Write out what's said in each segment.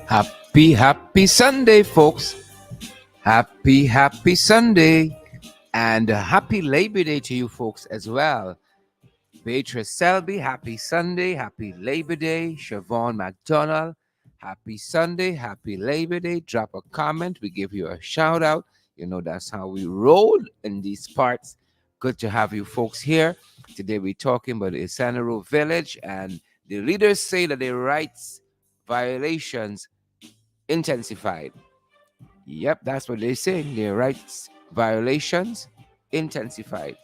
Happy Sunday, folks. Happy Sunday. And happy Labor Day to you folks as well. Beatrice Selby, happy Sunday, happy Labor Day. Siobhan McDonald, happy Sunday, happy Labor Day. Drop a comment, we give you a shout out. You know, that's how we roll in these parts. Good to have you folks here. Today we're talking about the Isseneru village, and the leaders say that their rights violations intensified. Yep, that's what they're saying. Their rights violations intensified.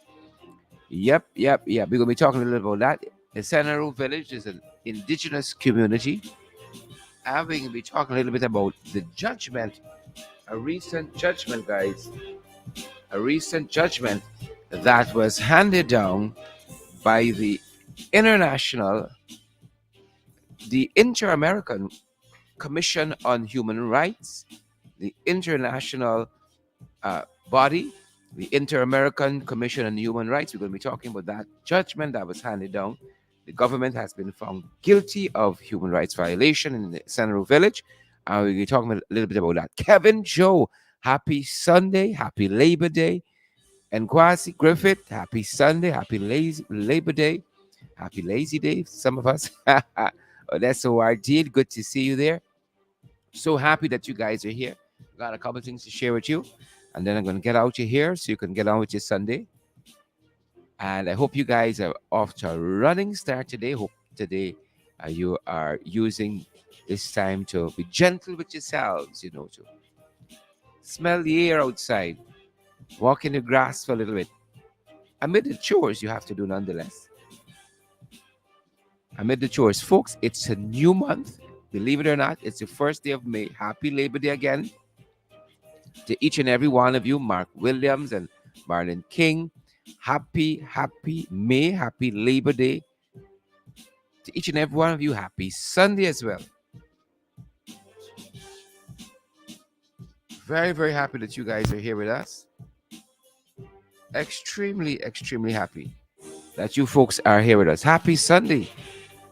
Yep. We're gonna be talking a little about that. The Isseneru village is an indigenous community. And we're gonna be talking a little bit about the judgment, a recent judgment, guys. A recent judgment that was handed down by international, the Inter-American Commission on Human Rights, the international body, the Inter-American Commission on Human Rights. We're going to be talking about that judgment that was handed down. The government has been found guilty of human rights violation in the Isseneru village. And we'll be talking a little bit about that. Kevin Joe, happy Sunday, happy Labor Day. And Kwasi Griffith, happy Sunday, happy Labor Day, happy lazy day, some of us. Oh, that's so I did. Good to see you there. So happy that you guys are here. Got a couple of things to share with you. And then I'm going to get out of here so you can get on with your Sunday. And I hope you guys are off to a running start today. Hope today you are using this time to be gentle with yourselves, to smell the air outside, walk in the grass for a little bit. Amid the chores you have to do nonetheless. Amid the chores. Folks, it's a new month. Believe it or not, it's the first day of May. Happy Labor Day again to each and every one of you, Mark Williams and Marlon King. Happy May, happy Labor Day to each and every one of you. Happy Sunday as well. Very, very happy that you guys are here with us. Extremely happy that you folks are here with us. Happy Sunday.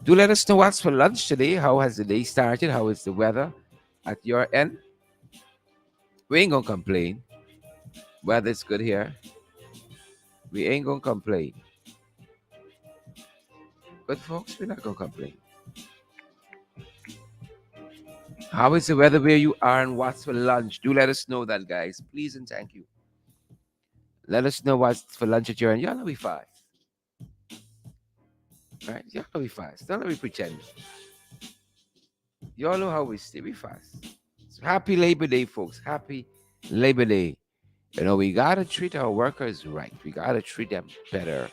Do let us know what's for lunch today. How has the day started? How is the weather at your end? We ain't gonna complain. Weather's good here. We ain't gonna complain. But folks, we're not gonna complain. How is the weather where you are and what's for lunch? Do let us know that, guys. Please and thank you. Let us know what's for lunch at your end. Y'all know we fast. Right? Y'all know we fast. Don't let me pretend. Y'all know how we stay. We fast. So happy Labor Day, folks. Happy Labor Day. We gotta treat our workers right. We gotta treat them better.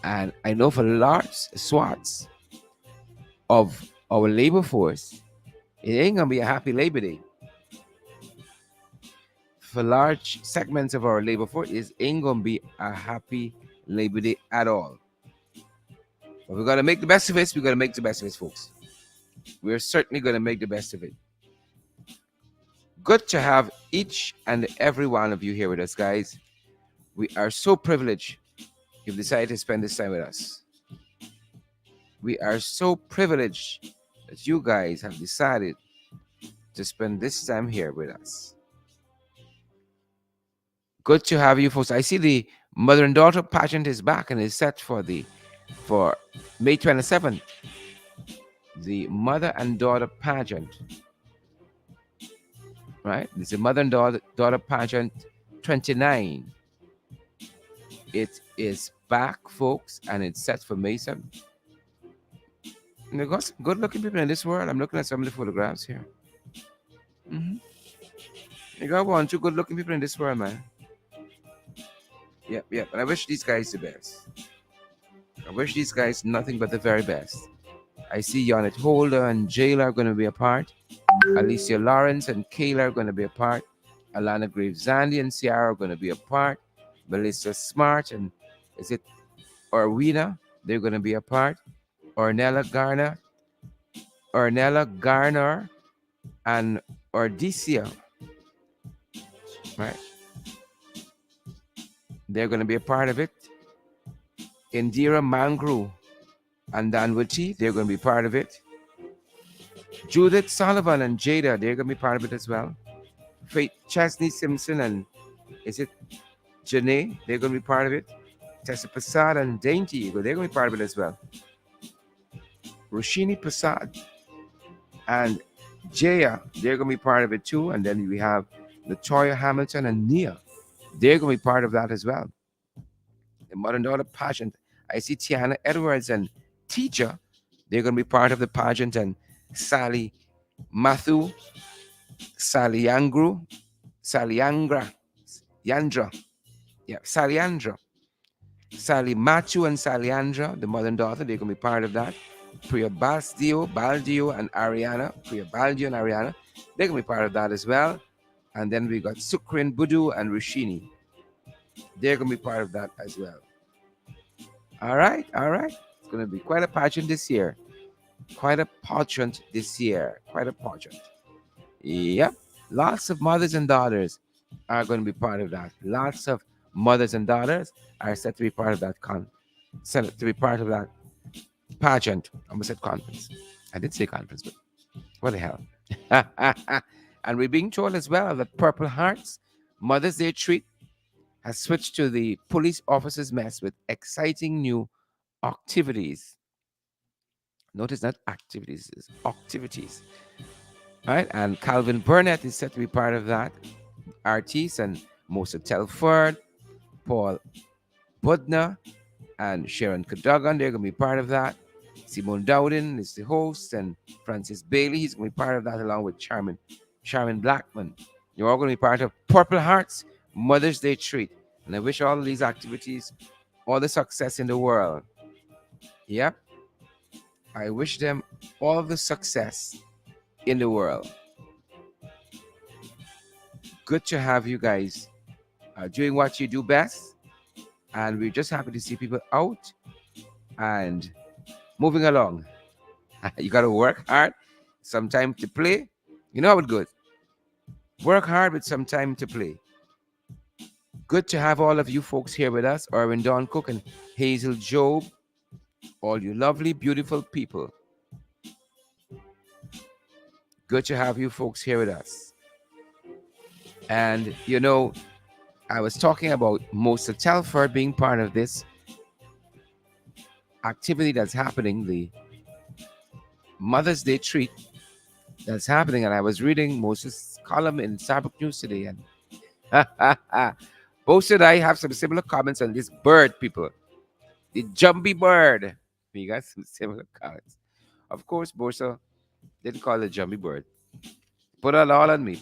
And I know for large swaths of our labor force, it ain't gonna be a happy Labor Day. For large segments of our labor force, it ain't gonna be a happy Labor Day at all. But we gotta make the best of it. We gotta make the best of it, folks. We're certainly gonna make the best of it. Good to have each and every one of you here with us, guys. We are so privileged you've decided to spend this time with us. We are so privileged that you guys have decided to spend this time here with us. Good to have you folks. I see the mother and daughter pageant is back and is set for May 27th. The mother and daughter pageant. Right? It's a mother and daughter pageant 29. It is back, folks, and it's set for May 7th. And there got some good looking people in this world. I'm looking at some of the photographs here. You got 1, 2 good looking people in this world, man. Yep. And I wish these guys the best. I wish these guys nothing but the very best. I see Yonette Holder and Jayla are going to be a part. Alicia Lawrence and Kayla are going to be a part. Alana Graves Zandy and Ciara are going to be a part. Melissa Smart and is it Orwina? They're going to be a part. Ornella Garner and Ordicia. Right? They're going to be a part of it. Indira Mangru and Danwati, they're going to be part of it. Judith Sullivan and Jada, they're going to be part of it as well. Faith Chesney Simpson and is it Janae, they're going to be part of it. Tessa Prasad and Dainty Eagle, they're going to be part of it as well. Roshini Prasad and Jaya, they're going to be part of it too. And then we have Latoya Hamilton and Nia, they're going to be part of that as well. The Mother and Daughter Pageant, I see Tiana Edwards and Teacher, they're going to be part of the pageant, and Sally Matthew, Saliangra, Yandra, yeah, Sally Matthew and Saliandra, the mother and daughter, they're going to be part of that. Priya Baldio and Ariana, they're going to be part of that as well. And then we got Sukrin Budu and Rishini. They're going to be part of that as well. All right. It's going to be quite a pageant this year. Yep. Lots of mothers and daughters are going to be part of that. Lots of mothers and daughters are set to be part of that pageant. I almost said conference. I did say conference, but what the hell? And we're being told as well that Purple Hearts Mother's Day treat has switched to the police officers' mess with exciting new activities. Notice not activities, it's activities. Right? And Calvin Burnett is set to be part of that. Artis and Mosa Telford, Paul Budner, and Sharon Cadogan, they're going to be part of that. Simone Dowden is the host, and Francis Bailey, he's going to be part of that along with Charmin Blackman. You're all going to be part of Purple Hearts Mother's Day treat. And I wish all of these activities all the success in the world. Yep. I wish them all the success in the world. Good to have you guys doing what you do best. And we're just happy to see people out and moving along. You got to work hard, some time to play. You know how it goes. Work hard with some time to play. Good to have all of you folks here with us. Erwin Don Cook and Hazel Job. All you lovely, beautiful people. Good to have you folks here with us. And, you know, I was talking about Mosa Telford being part of this activity that's happening, the Mother's Day treat that's happening. And I was reading Mosa's column in Starbuck News today. And Bosa and I have some similar comments on this bird, people. The Jumbie bird. We got some similar comments. Of course, Bosa didn't call it Jumbie bird. Put it all on me.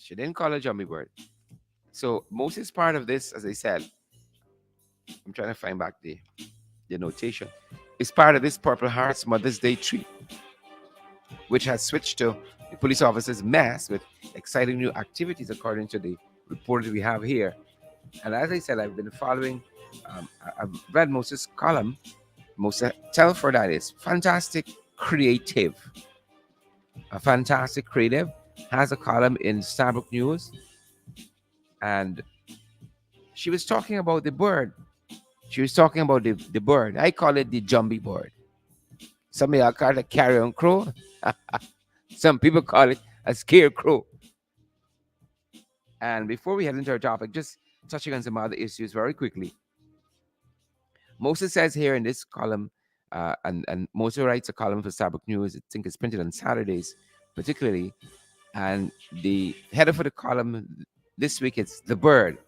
She didn't call it Jumbie bird. So Mosa is part of this, as I said. I'm trying to find back the notation. It's part of this Purple Hearts Mother's Day treat, which has switched to the police officers' mess with exciting new activities, according to the report that we have here. And as I said, I've been following, I've read Mosa's column, Mosa Telford, that is. Fantastic creative. Has a column in Starbuck News. And she was talking about the bird. The bird. I call it the Jumbie bird. Some of y'all call it a carrion crow. Some people call it a scarecrow. And before we head into our topic, just touching on some other issues very quickly. Mosa says here in this column, and Mosa writes a column for Starbuck News. I think it's printed on Saturdays, particularly. And the header for the column this week is The Bird.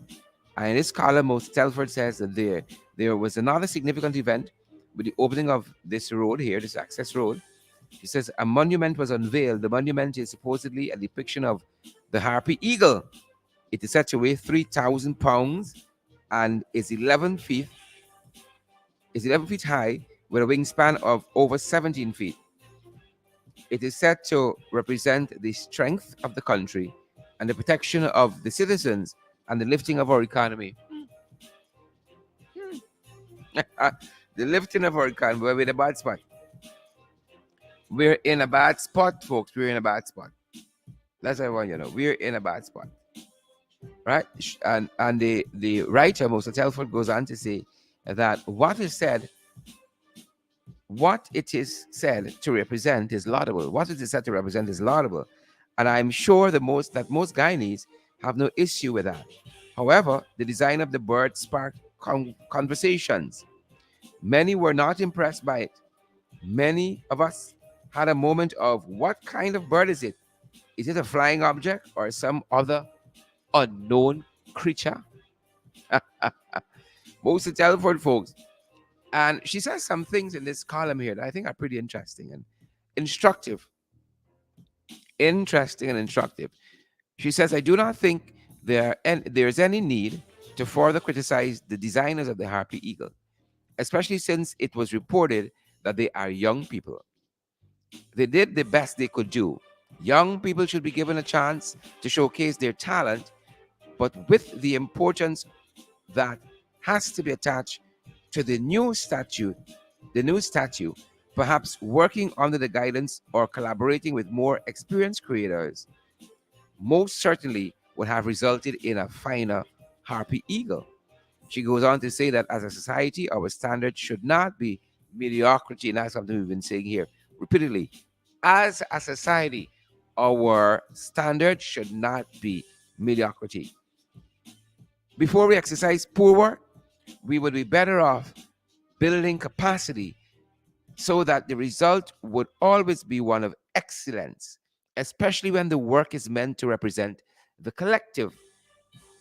And in this column, Mosa Telford says that there was another significant event with the opening of this road here, this access road. She says a monument was unveiled. The monument is supposedly a depiction of the harpy eagle. It is said to weigh 3,000 pounds and is 11 feet high with a wingspan of over 17 feet. It is said to represent the strength of the country and the protection of the citizens and the lifting of our economy. The lifting of our economy. We're in a bad spot. We're in a bad spot, folks. We're in a bad spot. That's what I want you to know. We're in a bad spot. right? And the writer, Moses Telford, goes on to say that what it is said to represent is laudable. What it is said to represent is laudable. And I'm sure most Guyanese have no issue with that. However, the design of the bird sparked conversations. Many were not impressed by it. Many of us had a moment of, what kind of bird is it? Is it a flying object or some other unknown creature? Most of Telford folks. And she says some things in this column here that I think are pretty interesting and instructive. Interesting and instructive. She says, I do not think there's any need to further criticize the designers of the Harpy Eagle, especially since it was reported that they are young people. They did the best they could do. Young people should be given a chance to showcase their talent, but with the importance that has to be attached to the new statue, perhaps working under the guidance or collaborating with more experienced creators, most certainly would have resulted in a finer Harpy Eagle. She goes on to say that as a society, our standard should not be mediocrity, and that's something we've been saying here repeatedly. As a society, our standard should not be mediocrity. Before we exercise poor work, we would be better off building capacity so that the result would always be one of excellence, especially when the work is meant to represent the collective.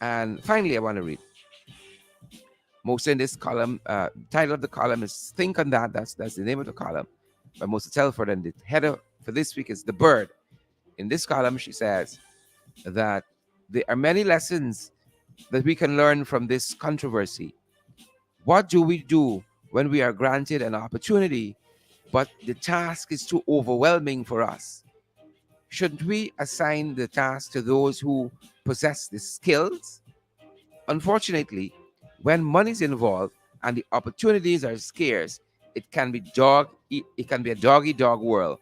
And finally, I want to read most in this column. Title of the column is "Think on That." That's the name of the column by Mosa Telford, and the header for this week is "The Bird." In this column, she says that there are many lessons that we can learn from this controversy. What do we do when we are granted an opportunity, but the task is too overwhelming for us? Shouldn't we assign the task to those who possess the skills? Unfortunately, when money is involved and the opportunities are scarce, it can be a dog eat dog world.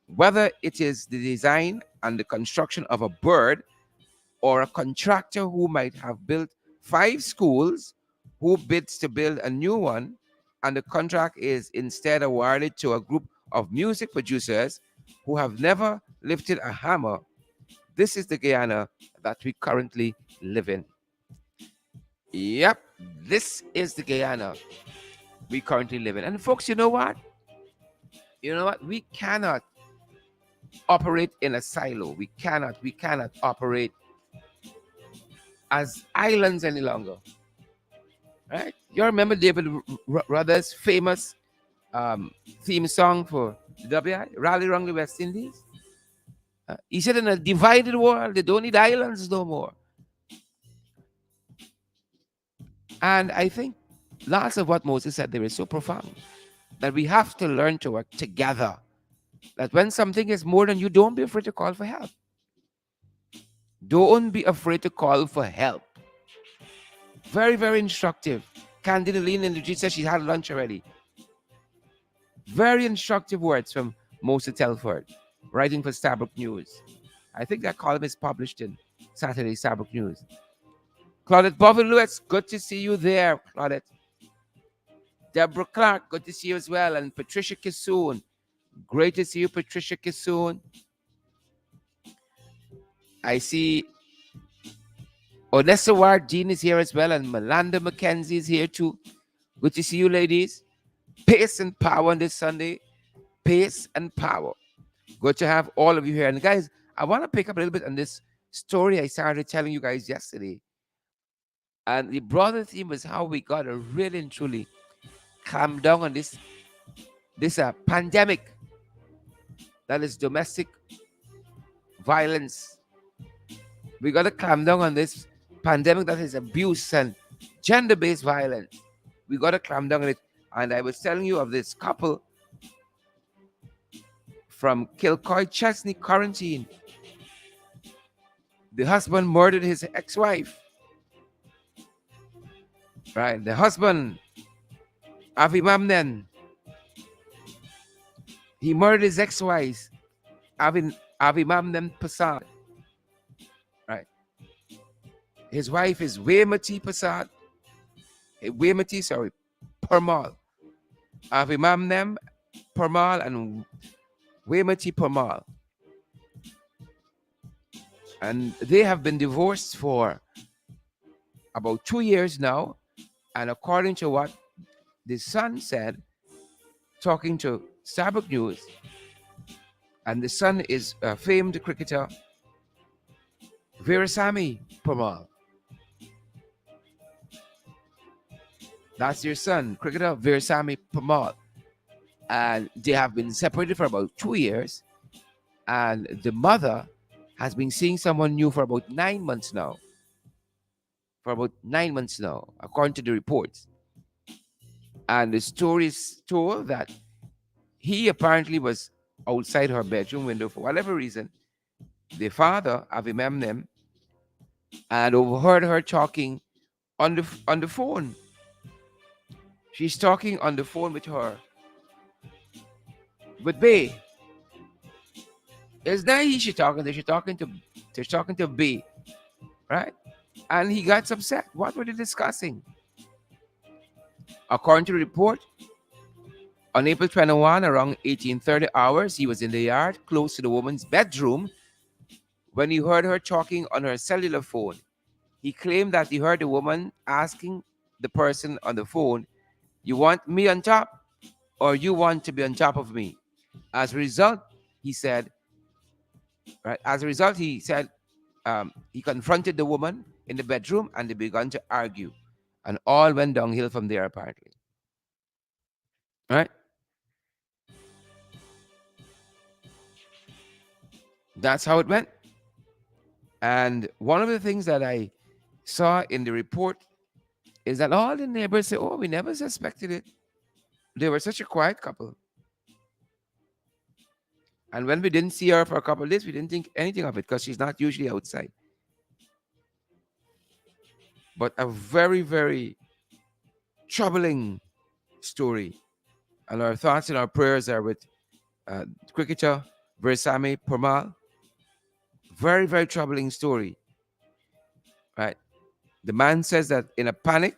Whether it is the design and the construction of a bird, or a contractor who might have built 5 schools who bids to build a new one, and the contract is instead awarded to a group of music producers who have never lifted a hammer. This is the Guyana that we currently live in. Yep, this is the Guyana we currently live in. And folks, you know what? You know what? We cannot operate in a silo. We cannot operate as islands any longer. Right? You remember David Ruther's famous theme song for the WI, Rally Round the West Indies? He said, in a divided world, they don't need islands no more. And I think lots of what Moses said there is so profound that we have to learn to work together. That when something is more than you, don't be afraid to call for help. Don't be afraid to call for help. Very, very instructive. Candida leaned in the street, said she had lunch already. Very instructive words from Moses Telford, writing for Starbuck News. I think that column is published in Saturday Starbuck News. Claudette Bovilouette, good to see you there, Claudette. Deborah Clark, good to see you as well. And Patricia Kissoon, great to see you, Patricia Kissoon. I see Odessa Ward Dean is here as well, and Melanda McKenzie is here too. Good to see you, ladies. Pace and power on this Sunday. Pace and power. Good to have all of you here. And guys, I want to pick up a little bit on this story I started telling you guys yesterday. And the broader theme was how we got to really and truly calm down on this pandemic that is domestic violence. We got to calm down on this pandemic that is abuse and gender-based violence. We got to calm down on it. And I was telling you of this couple from Kilcoy Chesney quarantine. The husband murdered his ex-wife. Right, the husband, Avi Mamnen, he murdered his ex-wife, Avi Mamnen Passad. Right. His wife is Wemati Prasad, Wemati, sorry, Parmal. Avimamnem Parmal and Wemati Parmal. And they have been divorced for about 2 years now. And according to what the son said, talking to Starbuck News, and the son is a famed cricketer Veerasamy Parmal. That's your son, cricketer Veerasamy Parmal. And they have been separated for about 2 years. And the mother has been seeing someone new for about 9 months now. For about 9 months now, according to the reports. And the story is told that he apparently was outside her bedroom window for whatever reason. The father, Avimemnem, and overheard her talking on the phone. She's talking on the phone with her, with Bay. It's not he she's talking to. She's talking to B, right? And he got upset. What were they discussing? According to the report, on April 21, around 18:30 hours, he was in the yard close to the woman's bedroom when he heard her talking on her cellular phone. He claimed that he heard the woman asking the person on the phone, "You want me on top, or you want to be on top of me?" As a result, he said, right? As a result, he said he confronted the woman in the bedroom and they began to argue. And all went downhill from there, apparently. Right? That's how it went. And one of the things that I saw in the report is that all the neighbors say, "Oh, we never suspected it." They were such a quiet couple. And when we didn't see her for a couple of days, we didn't think anything of it because she's not usually outside. But a very, very troubling story. And our thoughts and our prayers are with cricketer Veerasamy Parmal. Very, very troubling story. Right? The man says that in a panic,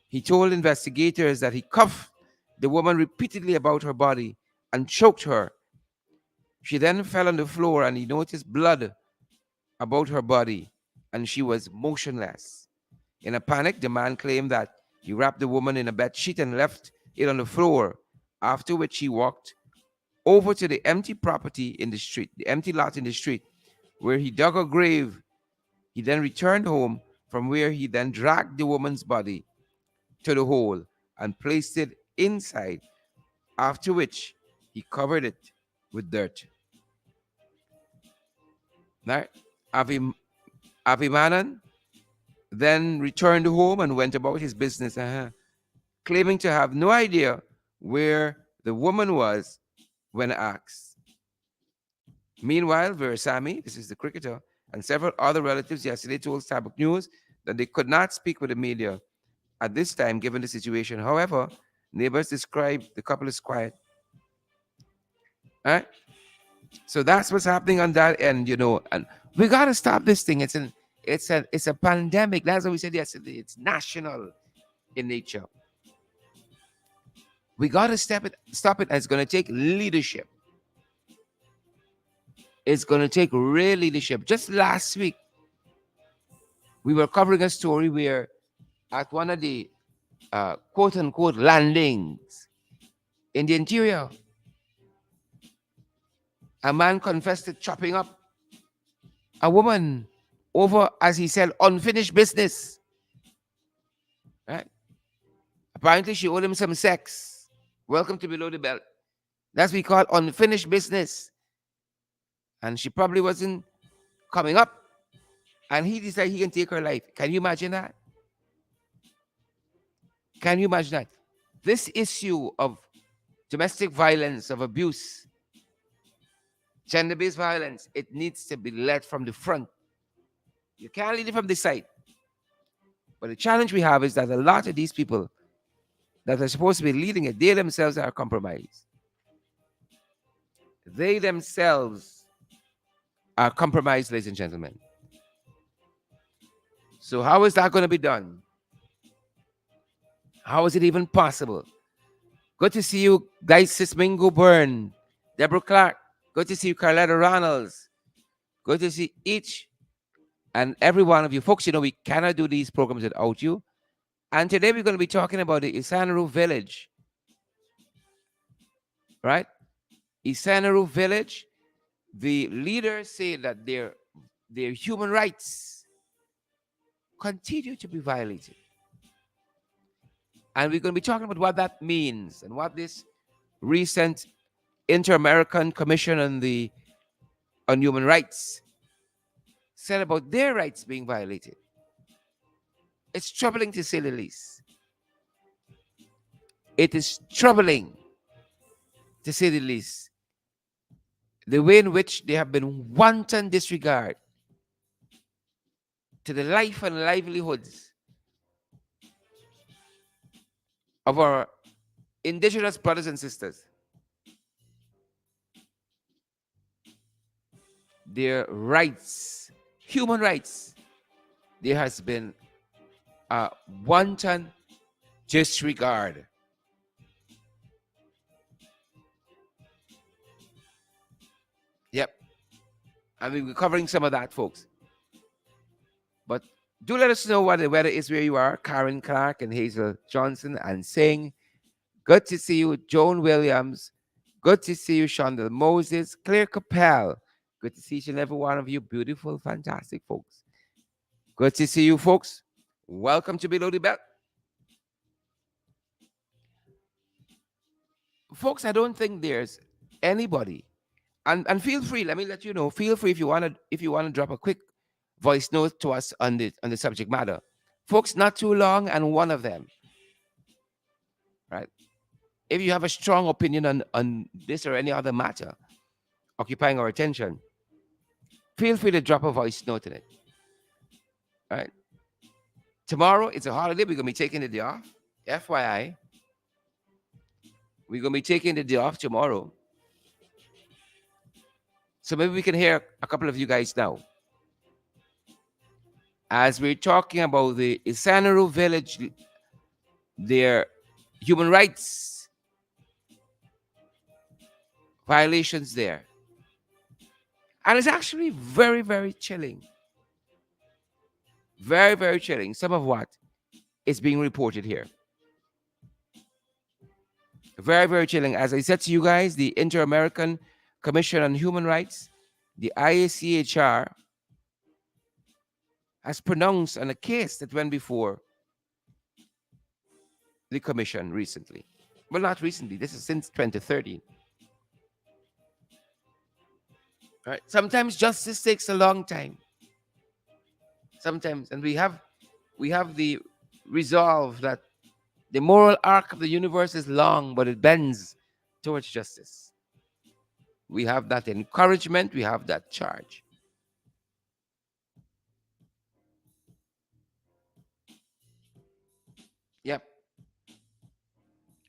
he told investigators that he cuffed the woman repeatedly about her body and choked her. She then fell on the floor and he noticed blood about her body and she was motionless. In a panic, the man claimed that he wrapped the woman in a bed sheet and left it on the floor, after which he walked over to the empty property in the street, the empty lot in the street, where he dug a grave. He then returned home, from where he then dragged the woman's body to the hole and placed it inside, after which he covered it with dirt. Right? Avimanan then returned home and went about his business, claiming to have no idea where the woman was when asked. Meanwhile, Veerasamy, this is the cricketer, and several other relatives yesterday told Starbuck News that they could not speak with the media at this time given the situation. However, neighbors described the couple as quiet. Right? So that's what's happening on that end, and we gotta stop this thing. It's a pandemic. That's what we said yesterday. It's national in nature. We gotta stop it, and it's gonna take leadership. It's gonna take real leadership. Just last week, we were covering a story where at one of the quote unquote landings in the interior, a man confessed to chopping up a woman over, as he said, unfinished business. Right? Apparently, she owed him some sex. Welcome to Below the Belt. That's what we call unfinished business. And she probably wasn't coming up. And he decided he can take her life. Can you imagine that? Can you imagine that? This issue of domestic violence, of abuse, gender-based violence, it needs to be led from the front. You can't lead it from the side. But the challenge we have is that a lot of these people that are supposed to be leading it, they themselves are compromised. They themselves are compromised, ladies and gentlemen. So how is that going to be done? How is it even possible? Good to see you, guys. Mingo Byrne, Deborah Clark. Good to see you, Carletta Ronalds. Good to see each and every one of you. Folks, you know, we cannot do these programs without you. And today we're going to be talking about the Isseneru village, right? Isseneru village, the leaders say that their human rights continue to be violated. And we're going to be talking about what that means and what this recent Inter-American Commission on Human Rights said about their rights being violated. It's troubling to say the least. It is troubling to say the least. The way in which they have been wanton disregard to the life and livelihoods of our indigenous brothers and sisters. Their rights, human rights, there has been a wanton disregard. Yep. I mean, we're covering some of that, folks. But do let us know what the weather is where you are. Karen Clark and Hazel Johnson and Singh. Good to see you, Joan Williams. Good to see you, Shonda Moses. Claire Capel. Good to see each and every one of you, beautiful, fantastic folks. Good to see you, folks. Welcome to Below the Belt. Folks, I don't think there's anybody. And feel free, let me let you know, feel free if you want to drop a quick voice note to us on the subject matter. Folks, not too long, and one of them. Right? If you have a strong opinion on this or any other matter occupying our attention, feel free to drop a voice note in it. Right? Tomorrow, it's a holiday. We're going to be taking the day off. FYI. We're going to be taking the day off tomorrow. So maybe we can hear a couple of you guys now. As we're talking about the Isseneru village, their human rights violations there. And it's actually very, very chilling. Very, very chilling. Some of what is being reported here. Very, very chilling. As I said to you guys, the Inter-American Commission on Human Rights, the IACHR, has pronounced on a case that went before the commission recently. Well, not recently. This is since 2013. Right? Sometimes justice takes a long time. Sometimes, and we have the resolve that the moral arc of the universe is long, but it bends towards justice. We have that encouragement. We have that charge. Yep.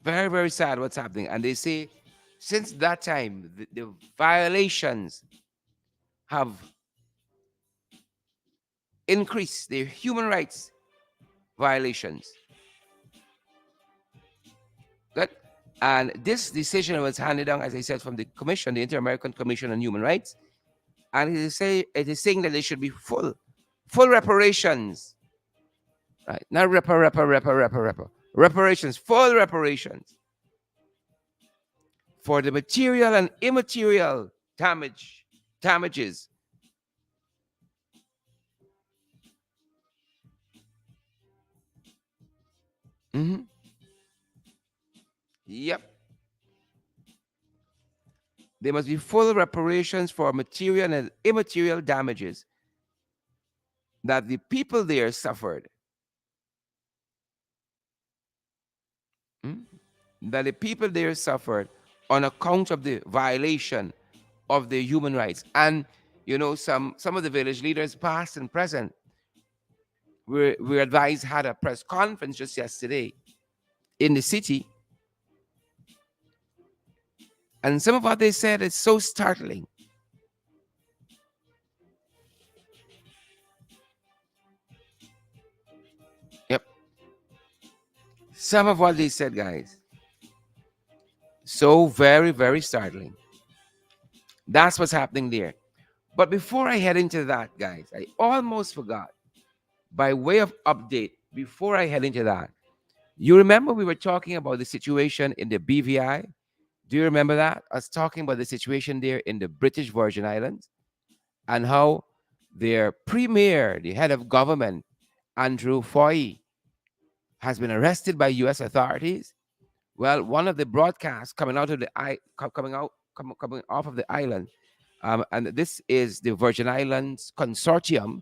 Very, very sad what's happening. And they say since that time, the violations have increased, the human rights violations. Good. And this decision was handed down, as I said, from the Commission, the Inter-American Commission on Human Rights. And it is saying that there should be full reparations. Right? Not reparations, full reparations for the material and immaterial damages. Mm-hmm. Yep. There must be full reparations for material and immaterial damages that the people there suffered. That the people there suffered on account of the violation of their human rights. And, you know, some of the village leaders, past and present, we're advised, had a press conference just yesterday in the city. And some of what they said is so startling. Some of what they said, guys, so very, very startling. That's what's happening there. But before I head into that, guys, I almost forgot. By way of update, before I head into that, you remember we were talking about the situation in the BVI? Do you remember that? Us talking about the situation there in the British Virgin Islands and how their premier, the head of government, Andrew Foy, has been arrested by U.S. authorities. Well, one of the broadcasts coming out of the coming off of the island, and this is the Virgin Islands Consortium,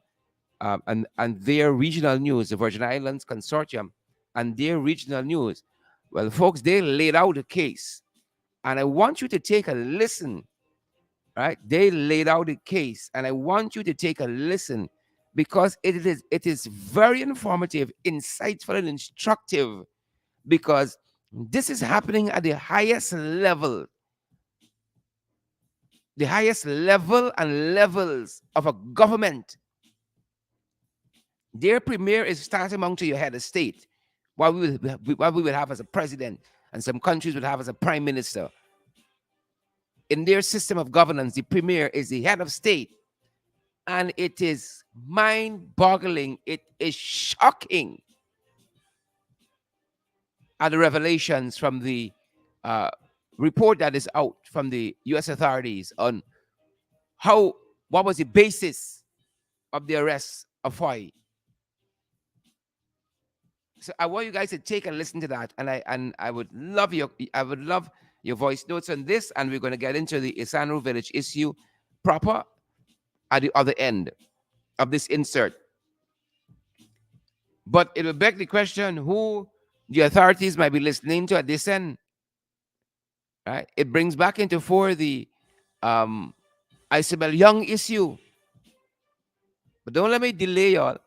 and their regional news, the Virgin Islands Consortium, and their regional news. Well, folks, they laid out a case, and I want you to take a listen. Right? They laid out a case, and I want you to take a listen because it is very informative, insightful, and instructive because this is happening at the highest level and levels of a government. Their premier is starting among to your head of state, what we would have as a president, and some countries would have as a prime minister. In their system of governance, the premier is the head of state, and it is mind-boggling. It is shocking at the revelations from the uh, report that is out from the U.S. authorities on what was the basis of the arrest of Foy. So I want you guys to take and listen to that, and I would love your voice notes on this, and we're going to get into the Isseneru village issue proper at the other end of this insert. But it will beg the question who the authorities might be listening to at this end. Right? It brings back into fore the Isabel Young issue. But don't let me delay y'all.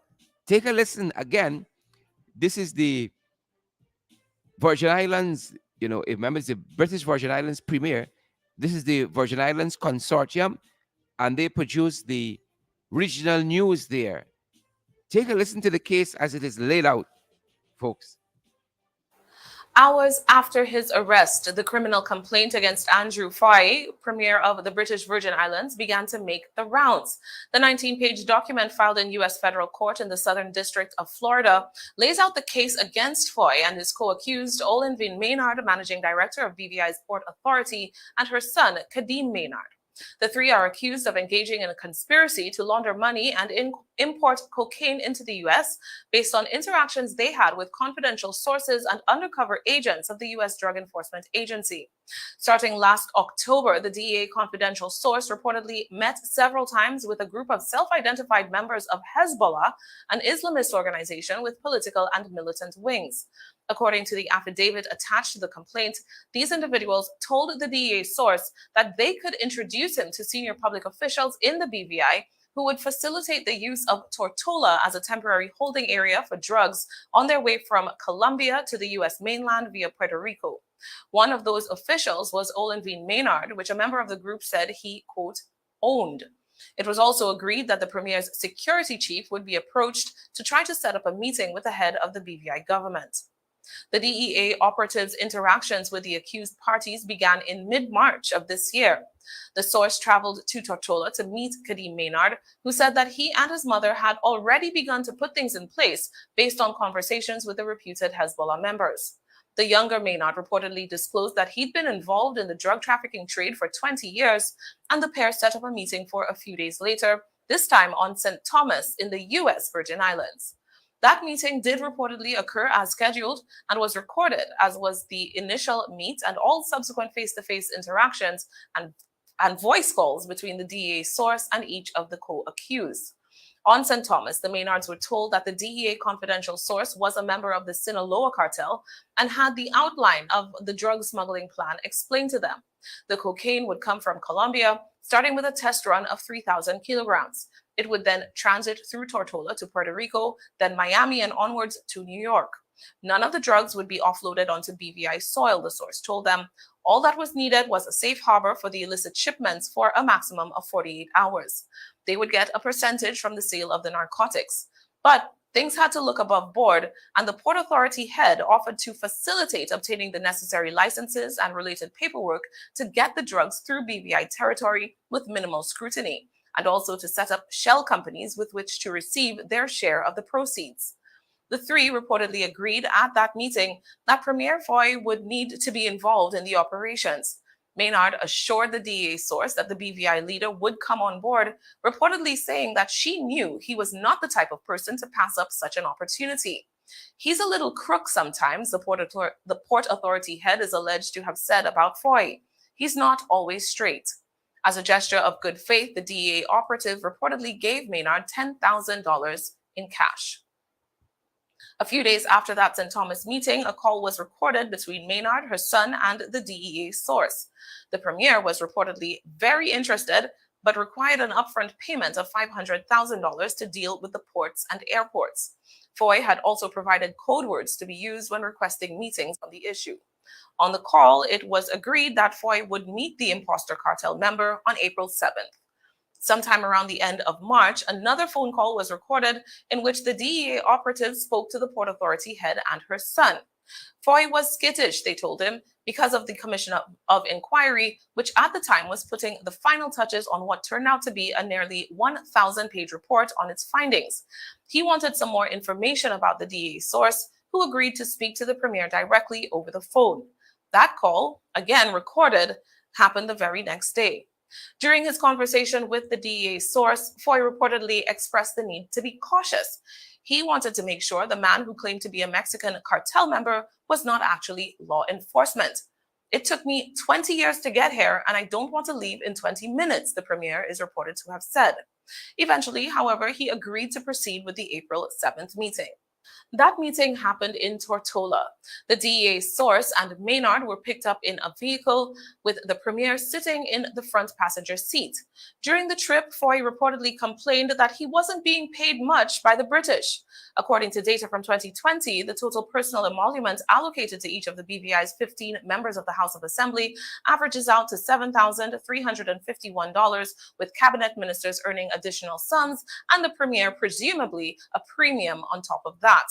Take a listen again. This is the Virgin Islands, remember it's the British Virgin Islands Premier. This is the Virgin Islands Consortium, and they produce the regional news there. Take a listen to the case as it is laid out, folks. Hours after his arrest, the criminal complaint against Andrew Foy, Premier of the British Virgin Islands, began to make the rounds. The 19-page document filed in U.S. federal court in the Southern District of Florida lays out the case against Foy and his co-accused, Olenvin Maynard, managing director of BVI's Port Authority, and her son, Kadeem Maynard. The three are accused of engaging in a conspiracy to launder money and import cocaine into the U.S. based on interactions they had with confidential sources and undercover agents of the U.S. Drug Enforcement Agency. Starting last October, the DEA confidential source reportedly met several times with a group of self-identified members of Hezbollah, an Islamist organization with political and militant wings. According to the affidavit attached to the complaint, these individuals told the DEA source that they could introduce him to senior public officials in the BVI who would facilitate the use of Tortola as a temporary holding area for drugs on their way from Colombia to the U.S. mainland via Puerto Rico. One of those officials was Olenvin Maynard, which a member of the group said he, quote, owned. It was also agreed that the Premier's security chief would be approached to try to set up a meeting with the head of the BVI government. The DEA operatives' interactions with the accused parties began in mid-March of this year. The source traveled to Tortola to meet Kadeem Maynard, who said that he and his mother had already begun to put things in place based on conversations with the reputed Hezbollah members. The younger Maynard reportedly disclosed that he'd been involved in the drug trafficking trade for 20 years, and the pair set up a meeting for a few days later, this time on St. Thomas in the U.S. Virgin Islands. That meeting did reportedly occur as scheduled and was recorded, as was the initial meet and all subsequent face-to-face interactions and voice calls between the DEA source and each of the co-accused. On St. Thomas, the Maynards were told that the DEA confidential source was a member of the Sinaloa cartel and had the outline of the drug smuggling plan explained to them. The cocaine would come from Colombia, starting with a test run of 3,000 kilograms. It would then transit through Tortola to Puerto Rico, then Miami and onwards to New York. None of the drugs would be offloaded onto BVI soil, the source told them. All that was needed was a safe harbor for the illicit shipments for a maximum of 48 hours. They would get a percentage from the sale of the narcotics. But Things had to look above board, and the Port Authority head offered to facilitate obtaining the necessary licenses and related paperwork to get the drugs through BVI territory with minimal scrutiny, and also to set up shell companies with which to receive their share of the proceeds. The three reportedly agreed at that meeting that Premier Foy would need to be involved in the operations. Maynard assured the DEA source that the BVI leader would come on board, reportedly saying that she knew he was not the type of person to pass up such an opportunity. He's a little crook sometimes, the Port Authority head is alleged to have said about Foy. He's not always straight. As a gesture of good faith, the DEA operative reportedly gave Maynard $10,000 in cash. A few days after that St. Thomas meeting, a call was recorded between Maynard, her son, and the DEA source. The premier was reportedly very interested, but required an upfront payment of $500,000 to deal with the ports and airports. Foy had also provided code words to be used when requesting meetings on the issue. On the call, it was agreed that Foy would meet the imposter cartel member on April 7th. Sometime around the end of March, another phone call was recorded in which the DEA operative spoke to the Port Authority head and her son. Foy was skittish, they told him, because of the Commission of Inquiry, which at the time was putting the final touches on what turned out to be a nearly 1,000-page report on its findings. He wanted some more information about the DEA source, who agreed to speak to the premier directly over the phone. That call, again recorded, happened the very next day. During his conversation with the DEA source, Foy reportedly expressed the need to be cautious. He wanted to make sure the man who claimed to be a Mexican cartel member was not actually law enforcement. It took me 20 years to get here, and I don't want to leave in 20 minutes, the premier is reported to have said. Eventually, however, he agreed to proceed with the April 7th meeting. That meeting happened in Tortola. The DEA source and Maynard were picked up in a vehicle with the premier sitting in the front passenger seat. During the trip, Foy reportedly complained that he wasn't being paid much by the British. According to data from 2020, the total personal emolument allocated to each of the BVI's 15 members of the House of Assembly averages out to $7,351, with cabinet ministers earning additional sums and the premier presumably a premium on top of that.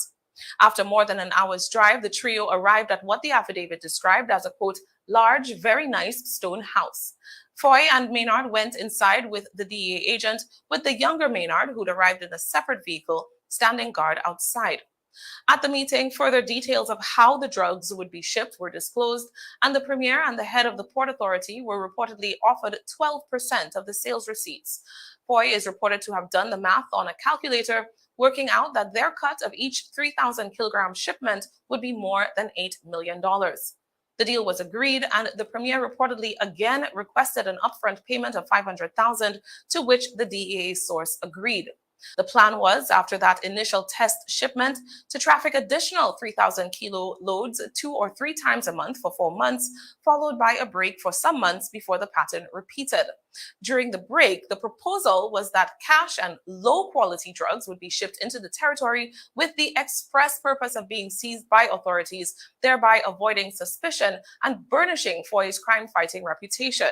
After more than an hour's drive, the trio arrived at what the affidavit described as a, quote, large, very nice stone house. Foy and Maynard went inside with the DEA agent, with the younger Maynard, who'd arrived in a separate vehicle, standing guard outside. At the meeting, further details of how the drugs would be shipped were disclosed, and the premier and the head of the Port Authority were reportedly offered 12% of the sales receipts. Foy is reported to have done the math on a calculator, working out that their cut of each 3,000 kilogram shipment would be more than $8 million. The deal was agreed, and the premier reportedly again requested an upfront payment of $500,000, to which the DEA source agreed. The plan was, after that initial test shipment, to traffic additional 3,000 kilo loads 2 or 3 times a month for 4 months, followed by a break for some months before the pattern repeated. During the break, the proposal was that cash and low-quality drugs would be shipped into the territory with the express purpose of being seized by authorities, thereby avoiding suspicion and burnishing Foy's crime-fighting reputation.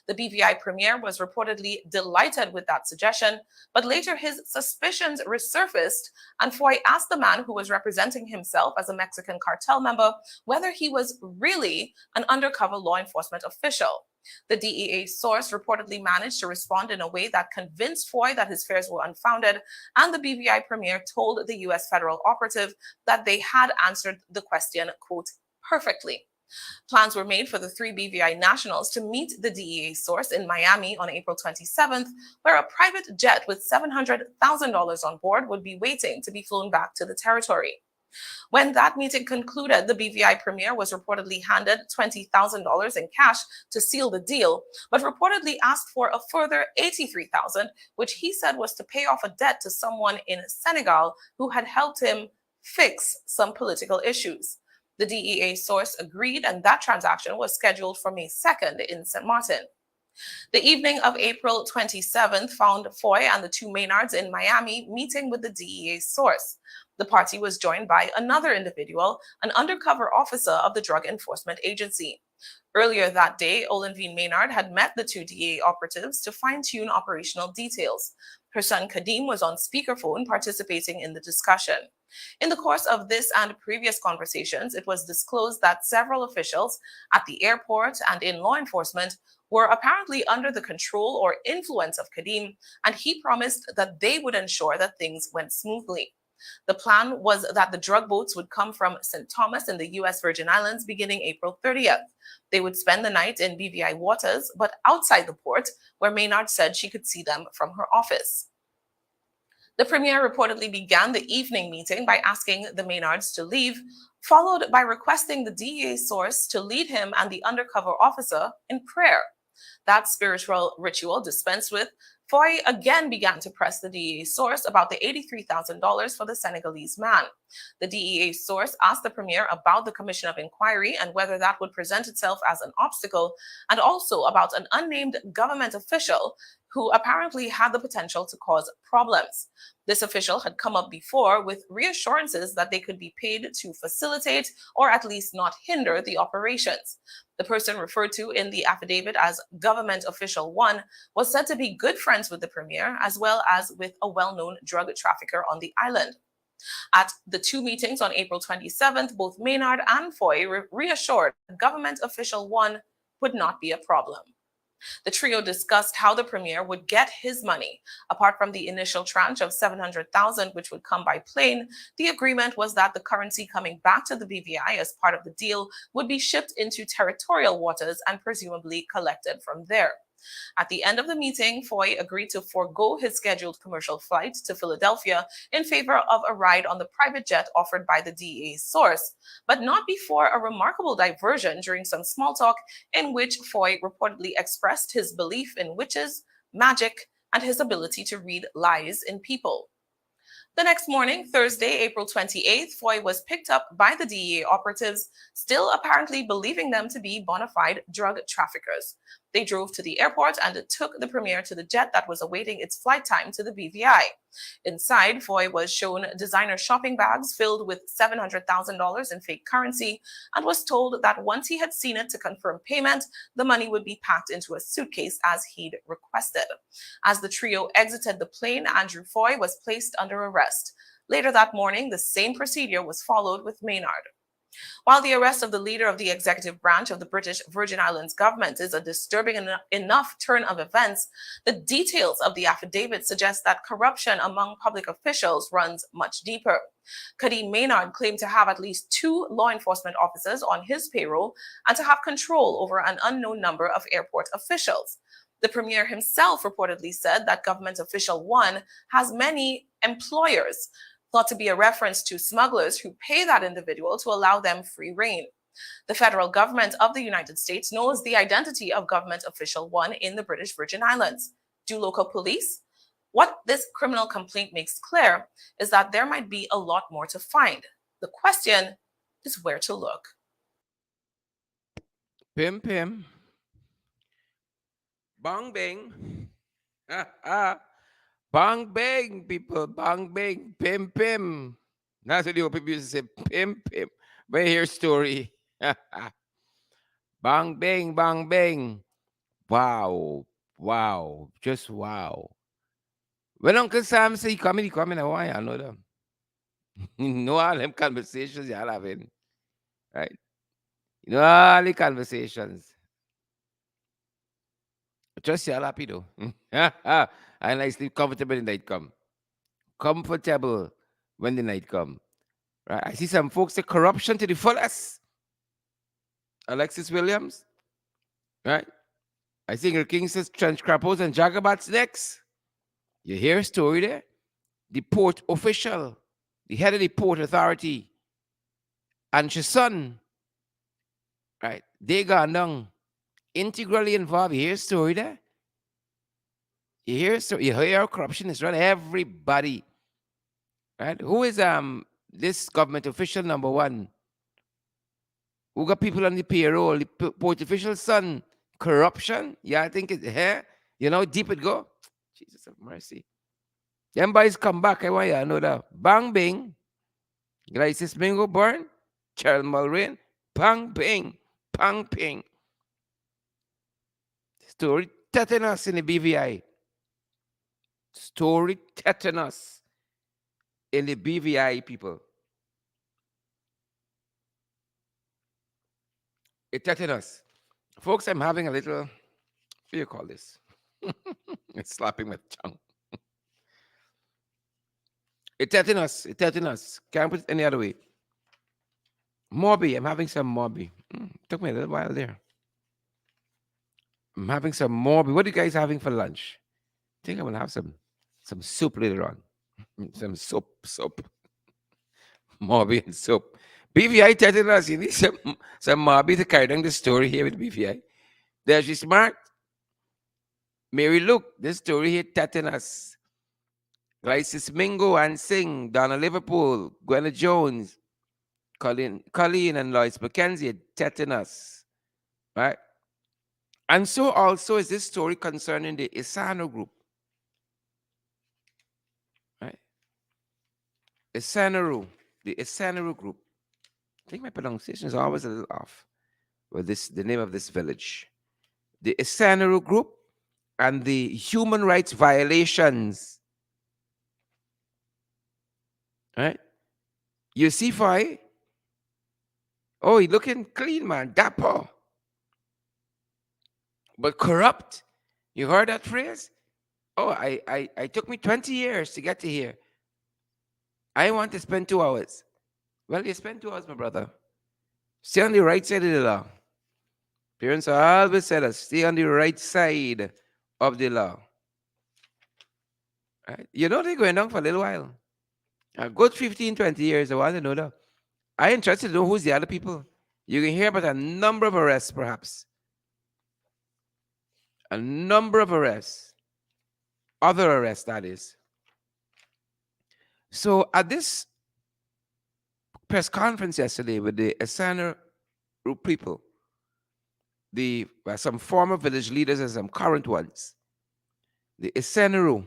The BVI premier was reportedly delighted with that suggestion, but later his suspicions resurfaced, and Foy asked the man who was representing himself as a Mexican cartel member whether he was really an undercover law enforcement official. The DEA source reportedly managed to respond in a way that convinced Foy that his fears were unfounded, and the BVI premier told the U.S. federal operative that they had answered the question, quote, perfectly. Plans were made for the 3 BVI nationals to meet the DEA source in Miami on April 27th, where a private jet with $700,000 on board would be waiting to be flown back to the territory. When that meeting concluded, the BVI premier was reportedly handed $20,000 in cash to seal the deal, but reportedly asked for a further $83,000, which he said was to pay off a debt to someone in Senegal who had helped him fix some political issues. The DEA source agreed, and that transaction was scheduled for May 2nd in St. Martin. The evening of April 27th found Foy and the 2 Maynards in Miami meeting with the DEA source. The party was joined by another individual, an undercover officer of the Drug Enforcement Agency. Earlier that day, Olenvine Maynard had met the two DEA operatives to fine-tune operational details. Her son Kadim was on speakerphone participating in the discussion. In the course of this and previous conversations, it was disclosed that several officials at the airport and in law enforcement were apparently under the control or influence of Kadim, and he promised that they would ensure that things went smoothly. The plan was that the drug boats would come from St. Thomas in the U.S. Virgin Islands beginning April 30th. They would spend the night in BVI waters, but outside the port, where Maynard said she could see them from her office. The premier reportedly began the evening meeting by asking the Maynards to leave, followed by requesting the DEA source to lead him and the undercover officer in prayer. That spiritual ritual dispensed with, Foy again began to press the DEA source about the $83,000 for the Senegalese man. The DEA source asked the premier about the commission of inquiry and whether that would present itself as an obstacle, and also about an unnamed government official who apparently had the potential to cause problems. This official had come up before with reassurances that they could be paid to facilitate or at least not hinder the operations. The person referred to in the affidavit as Government Official 1 was said to be good friends with the premier, as well as with a well-known drug trafficker on the island. At the two meetings on April 27th, both Maynard and Foy reassured Government Official 1 would not be a problem. The trio discussed how the premier would get his money. Apart from the initial tranche of $700,000, which would come by plane, the agreement was that the currency coming back to the BVI as part of the deal would be shipped into territorial waters and presumably collected from there. At the end of the meeting, Foy agreed to forego his scheduled commercial flight to Philadelphia in favor of a ride on the private jet offered by the DEA's source, but not before a remarkable diversion during some small talk in which Foy reportedly expressed his belief in witches, magic, and his ability to read lies in people. The next morning, Thursday, April 28th, Foy was picked up by the DEA operatives, still apparently believing them to be bona fide drug traffickers. They drove to the airport and took the premier to the jet that was awaiting its flight time to the BVI. Inside, Foy was shown designer shopping bags filled with $700,000 in fake currency and was told that once he had seen it to confirm payment, the money would be packed into a suitcase as he'd requested. As the trio exited the plane, Andrew Foy was placed under arrest. Later that morning, the same procedure was followed with Maynard. While the arrest of the leader of the executive branch of the British Virgin Islands government is a disturbing enough turn of events, the details of the affidavit suggest that corruption among public officials runs much deeper. Kadim Maynard claimed to have at least 2 law enforcement officers on his payroll and to have control over an unknown number of airport officials. The premier himself reportedly said that Government Official 1 has many employers, thought to be a reference to smugglers who pay that individual to allow them free rein. The federal government of the United States knows the identity of Government Official 1 in the British Virgin Islands. Do local police? What this criminal complaint makes clear is that there might be a lot more to find. The question is where to look. Pim pim. Bang bang. Bang bang, people. Bang bang. Pim pim. That's what the old people used to say. Pim pim. But here's story. Bang bang, bang bang. Wow. Wow. Just wow. When Uncle Sam say he coming, I want you know them. You know all them conversations y'all having. Right? You know all the conversations. Just y'all happy though. And I sleep comfortable when the night come. Comfortable when the night come. Right? I see some folks say corruption to the fullest. Alexis Williams. Right? I see Ingrid King says trench crappos and jagabats next. You hear a story there? The port official, the head of the port authority, and his son, right? They gone down, integrally involved. You hear a story there? You hear how corruption is run everybody, right? Who is this government official number 1? Who got people on the payroll? The port official's son, corruption? Yeah, I think it's here. You know, deep it go. Jesus have mercy. Them boys come back. I want you to know that. Bang bing. Glycis Mingo Burn. Cheryl Mulrain. Bang bing. Bang ping. Story tetanus in the BVI. Story tetanus in the BVI, people. It tetanus. Folks, I'm having a little, what do you call this? It's slapping my tongue. It tetanus. It tetanus. Can't put it any other way. Morbi. I'm having some Morbi. Took me a little while there. I'm having some Morbi. What are you guys having for lunch? I think I'm gonna have some soup later on. Some soup. Morbi and soup. BVI tetanus. You need some Morbi to carry down the story here with BVI. There she's smart. Mary Luke, this story here, tetanus. Glycis Mingo and Singh, Donna Liverpool, Gwenna Jones, Colleen and Lois McKenzie, tetanus. Right? And so also is this story concerning the Isseneru group. Right? Isseneru, the Isseneru group. I think my pronunciation is always a little off. Well, the name of this village. The Isseneru group and the human rights violations. Right? You see, Foy? Oh, he looking clean, man. Dapper. But corrupt. You heard that phrase? Oh, I took me 20 years to get to here. I want to spend 2 hours. Well, you spend 2 hours, my brother. Stay on the right side of the law. Parents always said us, stay on the right side of the law. Right? You know they're going down for a little while. A good 15, 20 years, I want to know that. I'm interested to know who's the other people. You can hear about a number of arrests, perhaps. A number of arrests. Other arrests, that is. So at this press conference yesterday with the Isseneru people, some former village leaders and some current ones, the Isseneru,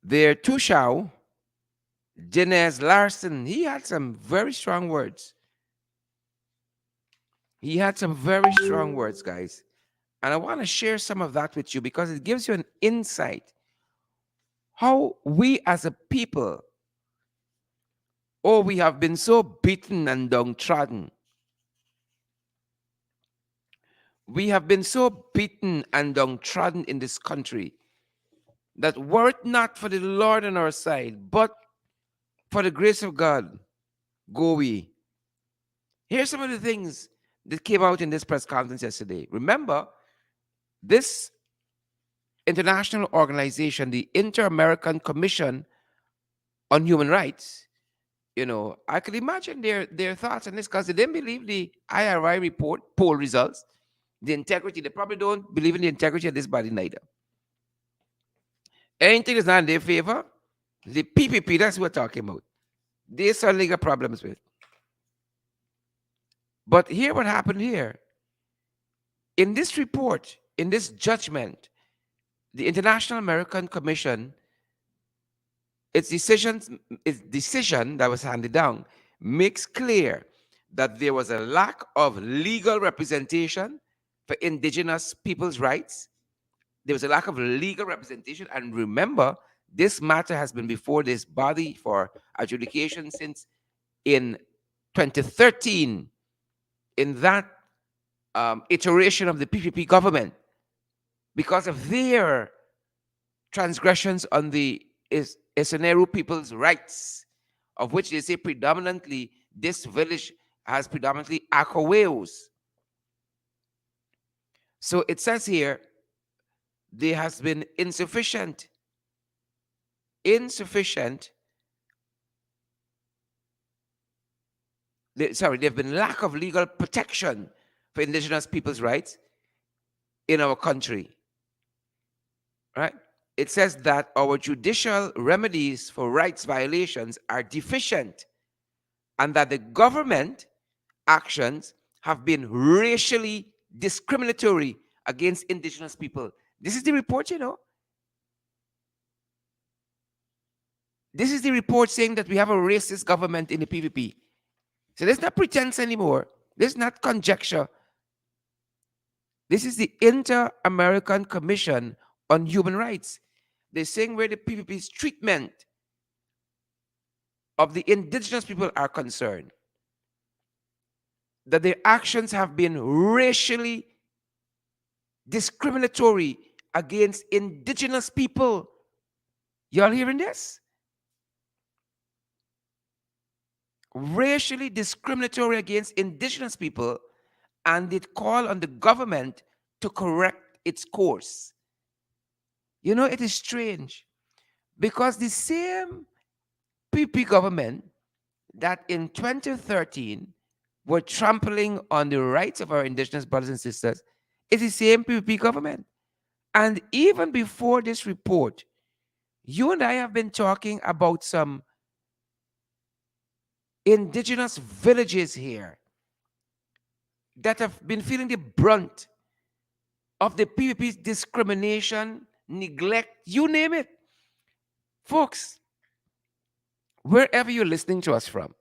their Tushao, Janez Larson, he had some very strong words. He had some very strong words, guys. And I want to share some of that with you because it gives you an insight how we as a people, we have been so beaten and downtrodden. We have been so beaten and downtrodden in this country that were it not for the Lord on our side, but for the grace of God, go we. Here's some of the things that came out in this press conference yesterday. Remember, this international organization, the Inter-American Commission on Human Rights, I could imagine their thoughts on this because they didn't believe the IRI report, poll results, the integrity. They probably don't believe in the integrity of this body neither. Anything that's not in their favor, the PPP, that's what we're talking about. They certainly got problems with. But here what happened here. In this report, in this judgment, the International American Commission, its decision that was handed down makes clear that there was a lack of legal representation for indigenous people's rights. There was a lack of legal representation. And remember, this matter has been before this body for adjudication since in 2013, in that iteration of the PPP government, because of their transgressions on the Isseneru people's rights, of which they say predominantly this village has predominantly Akaweos. So it says here, there has been insufficient, there've been lack of legal protection for indigenous people's rights in our country. Right? It says that our judicial remedies for rights violations are deficient and that the government actions have been racially discriminatory against indigenous people. This is the report, This is the report saying that we have a racist government in the PPP. So there's not pretense anymore. There's not conjecture. This is the Inter-American Commission on Human Rights. They're saying where the PPP's treatment of the indigenous people are concerned, that their actions have been racially discriminatory against indigenous people. Y'all hearing this? Racially discriminatory against indigenous people, and it called on the government to correct its course. You know, it is strange because the same PP government that in 2013 were trampling on the rights of our indigenous brothers and sisters is the same PPP government. And even before this report, you and I have been talking about some indigenous villages here that have been feeling the brunt of the PPP's discrimination, neglect, you name it. Folks, wherever you're listening to us from,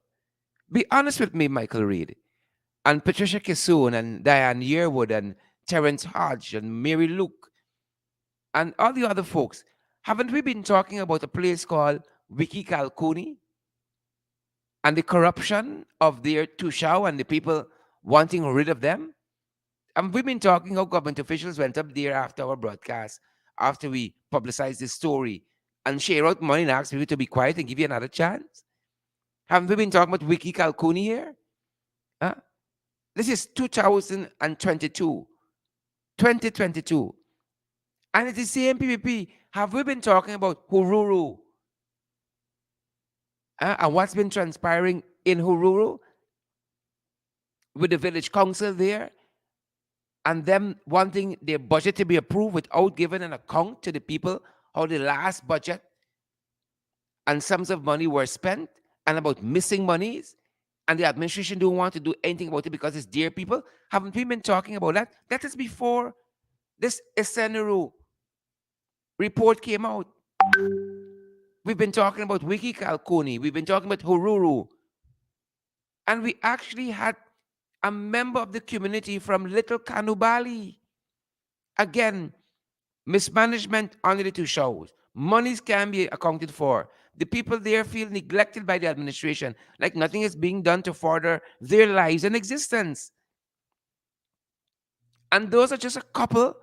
be honest with me, Michael Reed, and Patricia Kissoon, and Diane Yearwood, and Terrence Hodge, and Mary Luke, and all the other folks. Haven't we been talking about a place called Wiki Kalkuni and the corruption of their Tushao and the people wanting rid of them? And we've been talking how government officials went up there after our broadcast, after we publicized this story, and share out money and ask people to be quiet and give you another chance. Haven't we been talking about Wiki Kalkuni here? Huh? This is 2022, 2022. And it's the same PPP. Have we been talking about Hururu? And what's been transpiring in Hururu with the village council there and them wanting their budget to be approved without giving an account to the people how the last budget and sums of money were spent and about missing monies, and the administration don't want to do anything about it because it's dear people? Haven't we been talking about that? That is before this Isseneru report came out. We've been talking about Wiki Kalkuni. We've been talking about Hururu. And we actually had a member of the community from Little Kanubali. Again, mismanagement under the two shows. Monies can be accounted for. The people there feel neglected by the administration, like nothing is being done to further their lives and existence. And those are just a couple.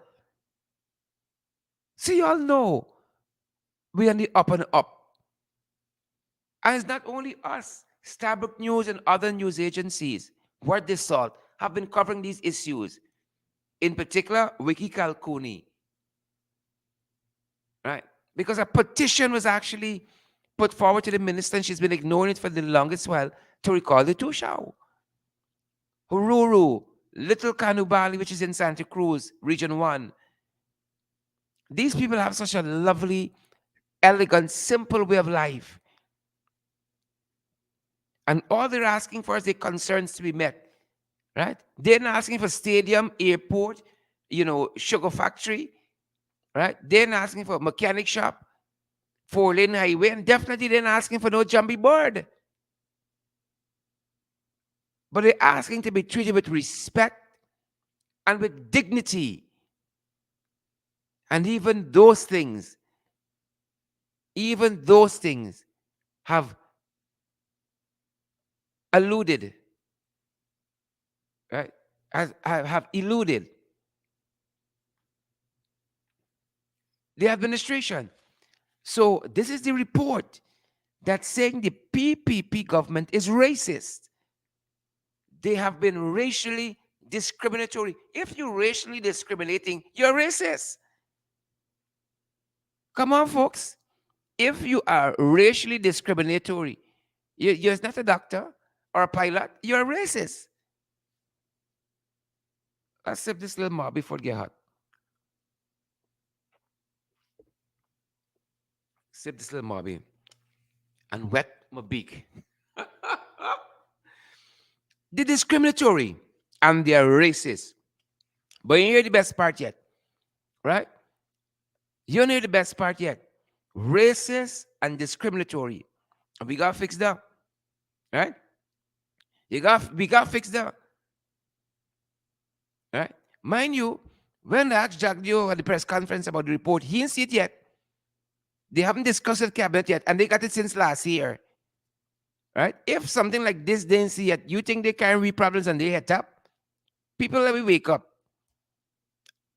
So you all know we're on the up and up. And it's not only us. Starbuck News and other news agencies, Worth the Salt, have been covering these issues. In particular, Wiki Kalkuni. Right? Because a petition was actually put forward to the minister, and she's been ignoring it for the longest while, to recall the Tushao. Hururu, Little Kanubali, which is in Santa Cruz, Region 1. These people have such a lovely, elegant, simple way of life. And all they're asking for is their concerns to be met. Right? They're not asking for stadium, airport, sugar factory. Right? They're not asking for a mechanic shop, 4-lane highway, and definitely they're not asking for no jumbie board. But they're asking to be treated with respect and with dignity. And even those things have eluded, right? Have eluded the administration. So this is the report that's saying the PPP government is racist. They have been racially discriminatory. If you're racially discriminating, you're racist. Come on, folks. If you are racially discriminatory, you're not a doctor or a pilot, you're a racist. Let's sip this little more before it get hot. Sip this little more, and wet my beak. They're discriminatory and they're racist. But you hear the best part yet, right? You don't hear the best part yet. Racist and discriminatory. And we got to fix that, right? We got to fix that, right? Mind you, When I asked Jagdio at the press conference about the report, he didn't see it yet. They haven't discussed it cabinet yet, and they got it since last year. Right? If something like this they didn't see yet, you think they carry problems and they head up? People, let me wake up.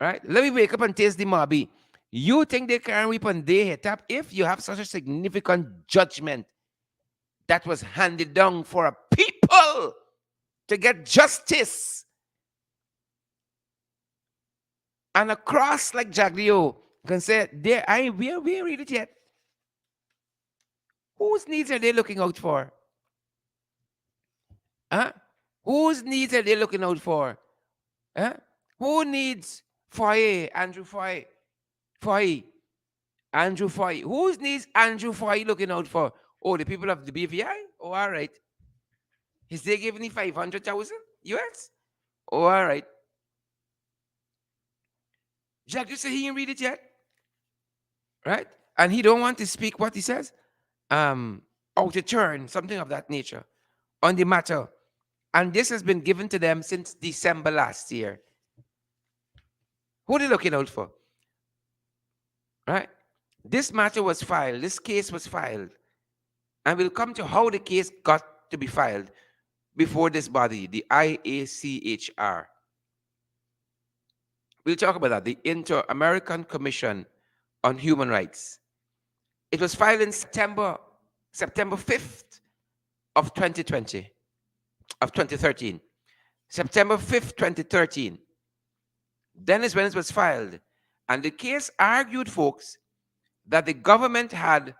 Right? Let me wake up and taste the Mabi. You think they can weep and they head up if you have such a significant judgment that was handed down for a people to get justice. And across like Jaglio can say, we ain't read it yet. Whose needs are they looking out for? Huh? Whose needs are they looking out for? Huh? Who needs Foye, Andrew Foye? Foye, Andrew Foye. Whose needs Andrew Foye looking out for? Oh, the people of the BVI? Oh, all right. Is they giving me 500,000 US? Oh, all right. Jack, you say he didn't read it yet? Right? And he don't want to speak what he says? Out of turn, something of that nature, on the matter. And this has been given to them since December last year. Who are they looking out for? Right? This matter was filed. This case was filed. And we'll come to how the case got to be filed before this body, the IACHR. We'll talk about that, the Inter-American Commission on Human Rights. It was filed in September 5th of 2020, of 2013. September 5th, 2013. Then is when it was filed. And the case argued, folks, that the government had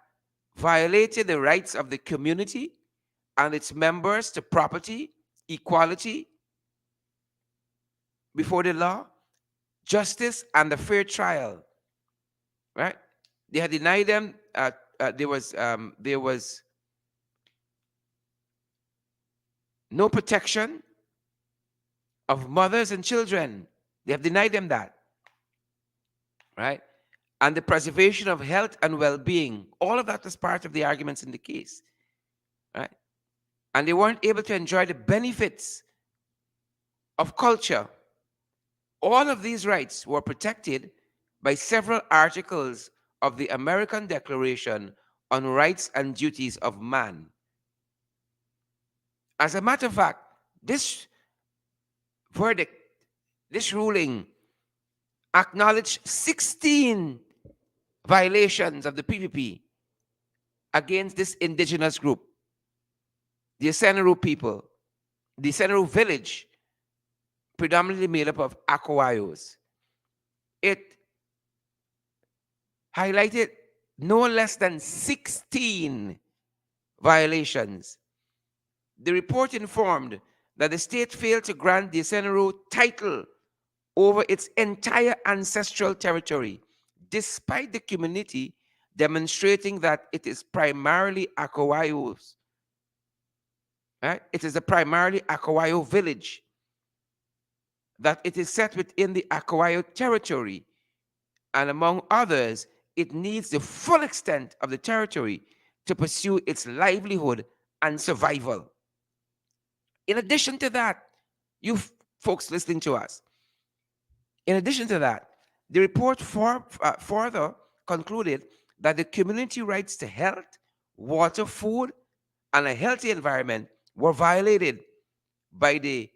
violated the rights of the community and its members to property, equality before the law, justice, and a fair trial. Right? They had denied them. There was no protection of mothers and children. They have denied them that. Right? And the preservation of health and well-being. All of that was part of the arguments in the case. Right? And they weren't able to enjoy the benefits of culture. All of these rights were protected by several articles of the American Declaration on Rights and Duties of Man. As a matter of fact, this verdict, this ruling, acknowledged 16 violations of the PPP against this indigenous group, the Isseneru people, the Isseneru village, predominantly made up of Akowayos. It highlighted no less than 16 violations. The report informed that the state failed to grant the Isseneru title over its entire ancestral territory, despite the community demonstrating that it is primarily Akowayos. Right? It is a primarily Akowayo village, that it is set within the Akowayo territory, and among others, it needs the full extent of the territory to pursue its livelihood and survival. In addition to that, you folks listening to us, in addition to that, the report further concluded that the community rights to health, water, food, and a healthy environment were violated by the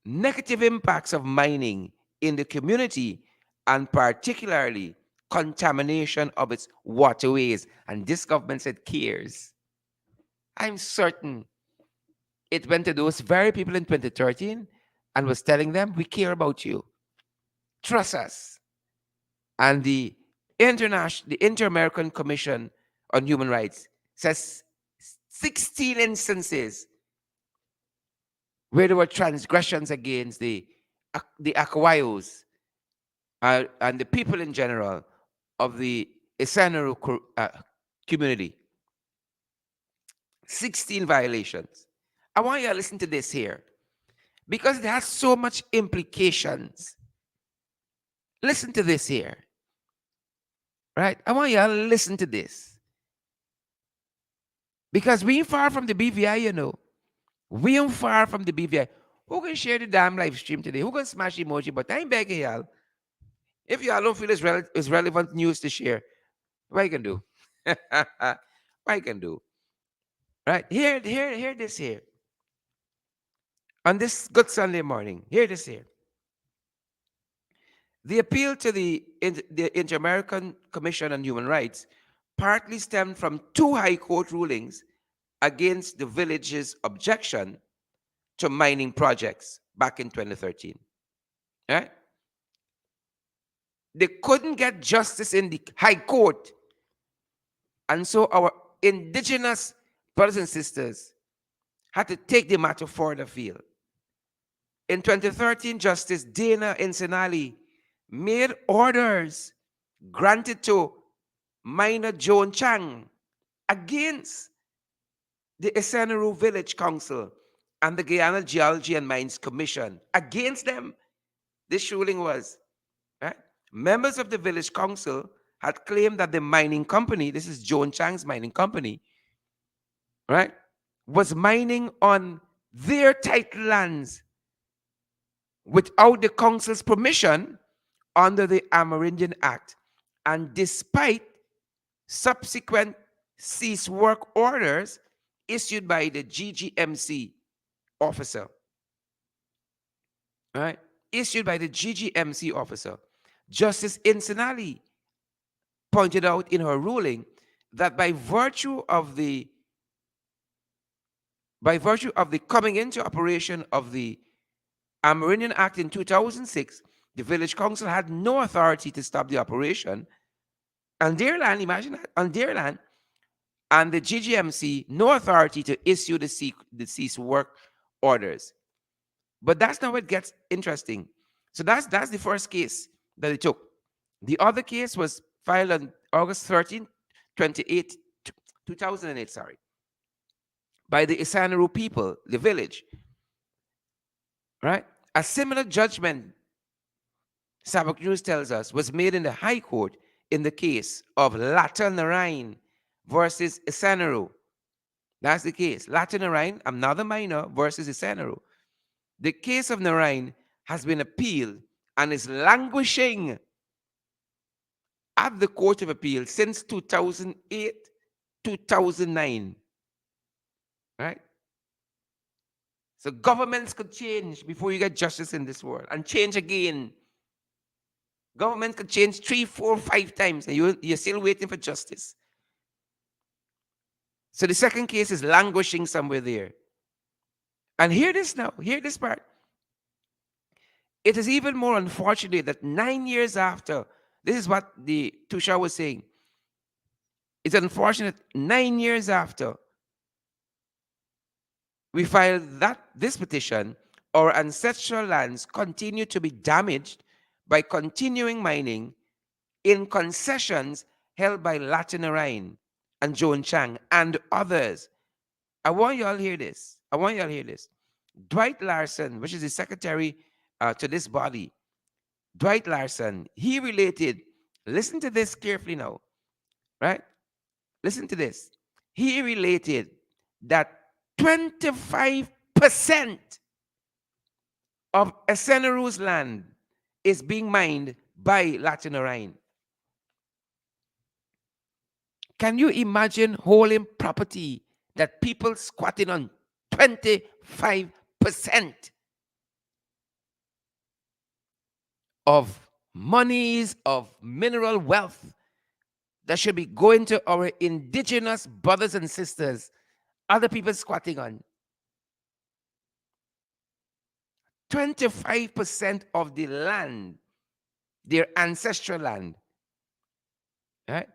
negative impacts of mining in the community, and particularly contamination of its waterways. And this government said cares. I'm certain it went to those very people in 2013 and was telling them, we care about you. Trust us. And the Inter-American Commission on Human Rights says 16 instances where there were transgressions against the Akowayos and the people in general of the Isseneru community. 16 violations. I want you to listen to this here because it has so much implications. Listen to this here. Right? I want you to listen to this. Because we ain't far from the BVI, you know. We ain't far from the BVI. Who can share the damn live stream today? Who can smash the emoji? But I'm begging y'all. If y'all don't feel it's relevant news to share, what you can do? What you can do? Right? Here this here. On this good Sunday morning, hear this here. The appeal to the Inter-American Commission on Human Rights partly stemmed from two high court rulings against the village's objection to mining projects back in 2013. Right? They couldn't get justice in the high court. And so our indigenous brothers and sisters had to take the matter further afield. In 2013, Justice Dana Insinali made orders granted to miner Joan Chang against the Isseneru Village Council and the Guyana Geology and Mines Commission. Against them, this ruling was, right? Members of the village council had claimed that the mining company, this is Joan Chang's mining company, right, was mining on their title lands without the council's permission under the Amerindian Act. And despite subsequent cease work orders issued by the GGMC officer, right? Issued by the GGMC officer, Justice Insinali pointed out in her ruling that by virtue of the coming into operation of the Amerindian Act in 2006, the village council had no authority to stop the operation on their land. Imagine that, on their land, and the GGMC no authority to issue the cease work orders. But that's not what gets interesting. So that's the first case that they took. The other case was filed on August 13, 2008, sorry, by the Isseneru people, the village. Right? A similar judgment, Sabak News tells us, was made in the High Court in the case of Latta Narain versus Isseneru. That's the case. Latta Narain, another miner, versus Isseneru. The case of Narain has been appealed and is languishing at the Court of Appeal since 2008, 2009. Right? So governments could change before you get justice in this world, and change again. Government could change 3, 4, 5 times, and you're still waiting for justice. So the second case is languishing somewhere there. And hear this now, hear this part. It is even more unfortunate that 9 years after, this is what the Tusha was saying. It's unfortunate 9 years after we filed this petition, our ancestral lands continue to be damaged by continuing mining in concessions held by Latta Narain and Joan Chang and others. I want you all to hear this. Dwight Larson, which is the secretary to this body, Dwight Larson, he related, listen to this carefully now, right? Listen to this. He related that 25% of Isseneru's land is being mined by Latta Narain. Can you imagine holding property that people squatting on? 25% of monies, of mineral wealth that should be going to our indigenous brothers and sisters, other people squatting on. 25% of the land, their ancestral land, right,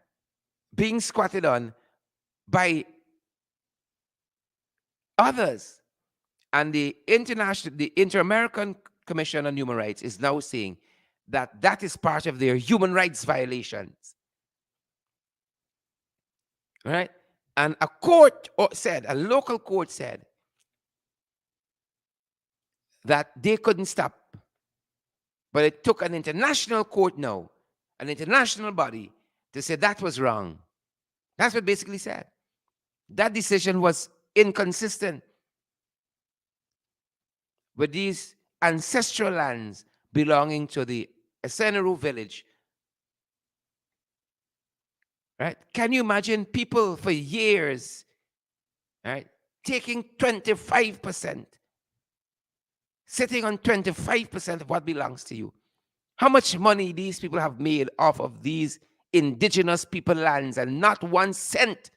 being squatted on by others. And the Inter-American Commission on Human Rights is now saying that that is part of their human rights violations. Right? And a local court said that they couldn't stop. But it took an international court now, an international body, to say that was wrong. That's what basically said. That decision was inconsistent. with these ancestral lands belonging to the Isseneru village, right? Can you imagine people for years, right, taking 25%, sitting on 25% of what belongs to you? How much money these people have made off of these indigenous people lands, and not 1 cent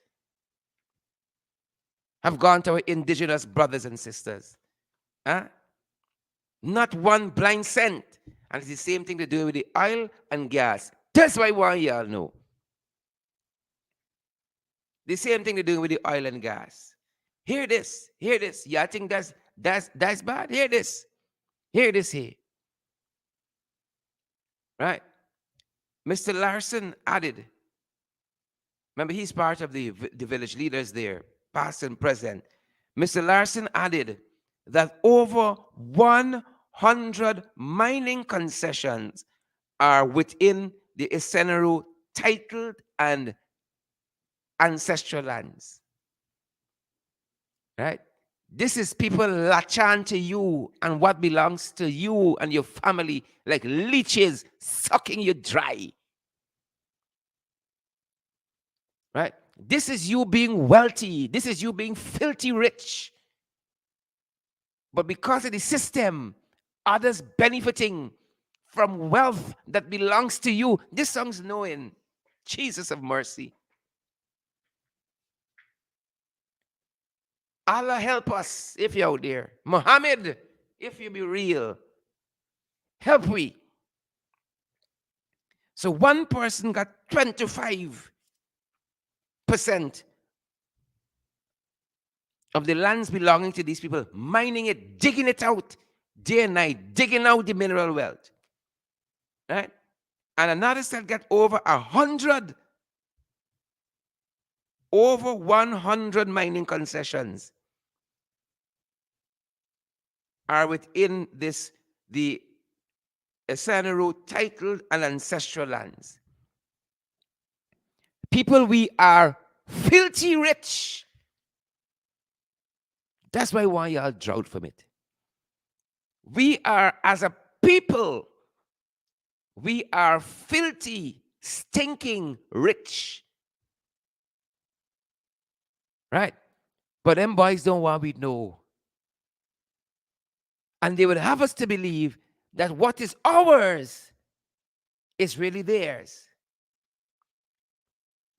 have gone to our indigenous brothers and sisters. Huh? Not 1 blind cent. And it's the same thing to do with the oil and gas. That's why I want y'all know. The same thing to do with the oil and gas. Hear this. Hear this. Y'all think that's bad? Hear this. Hear this here. Right? Mr. Larson added, remember he's part of the village leaders there, past and present. Mr. Larson added that over 100 mining concessions are within the Isseneru titled and ancestral lands. Right? This is people latch on to you and what belongs to you and your family like leeches sucking you dry. Right? This is you being wealthy. This is you being filthy rich. But because of the system, others benefiting from wealth that belongs to you. This song's knowing. Jesus of mercy. Allah help us if you're out there. Muhammad, if you be real, help we. So one person got 25% of the lands belonging to these people, mining it, digging it out day and night, digging out the mineral wealth. Right? And another set got over 100 mining concessions are within the Isseneru titled and ancestral lands. People, we are filthy rich. That's why I want y'all drought from it. We are, as a people, we are filthy, stinking rich. Right? But them boys don't want we know. And they would have us to believe that what is ours is really theirs.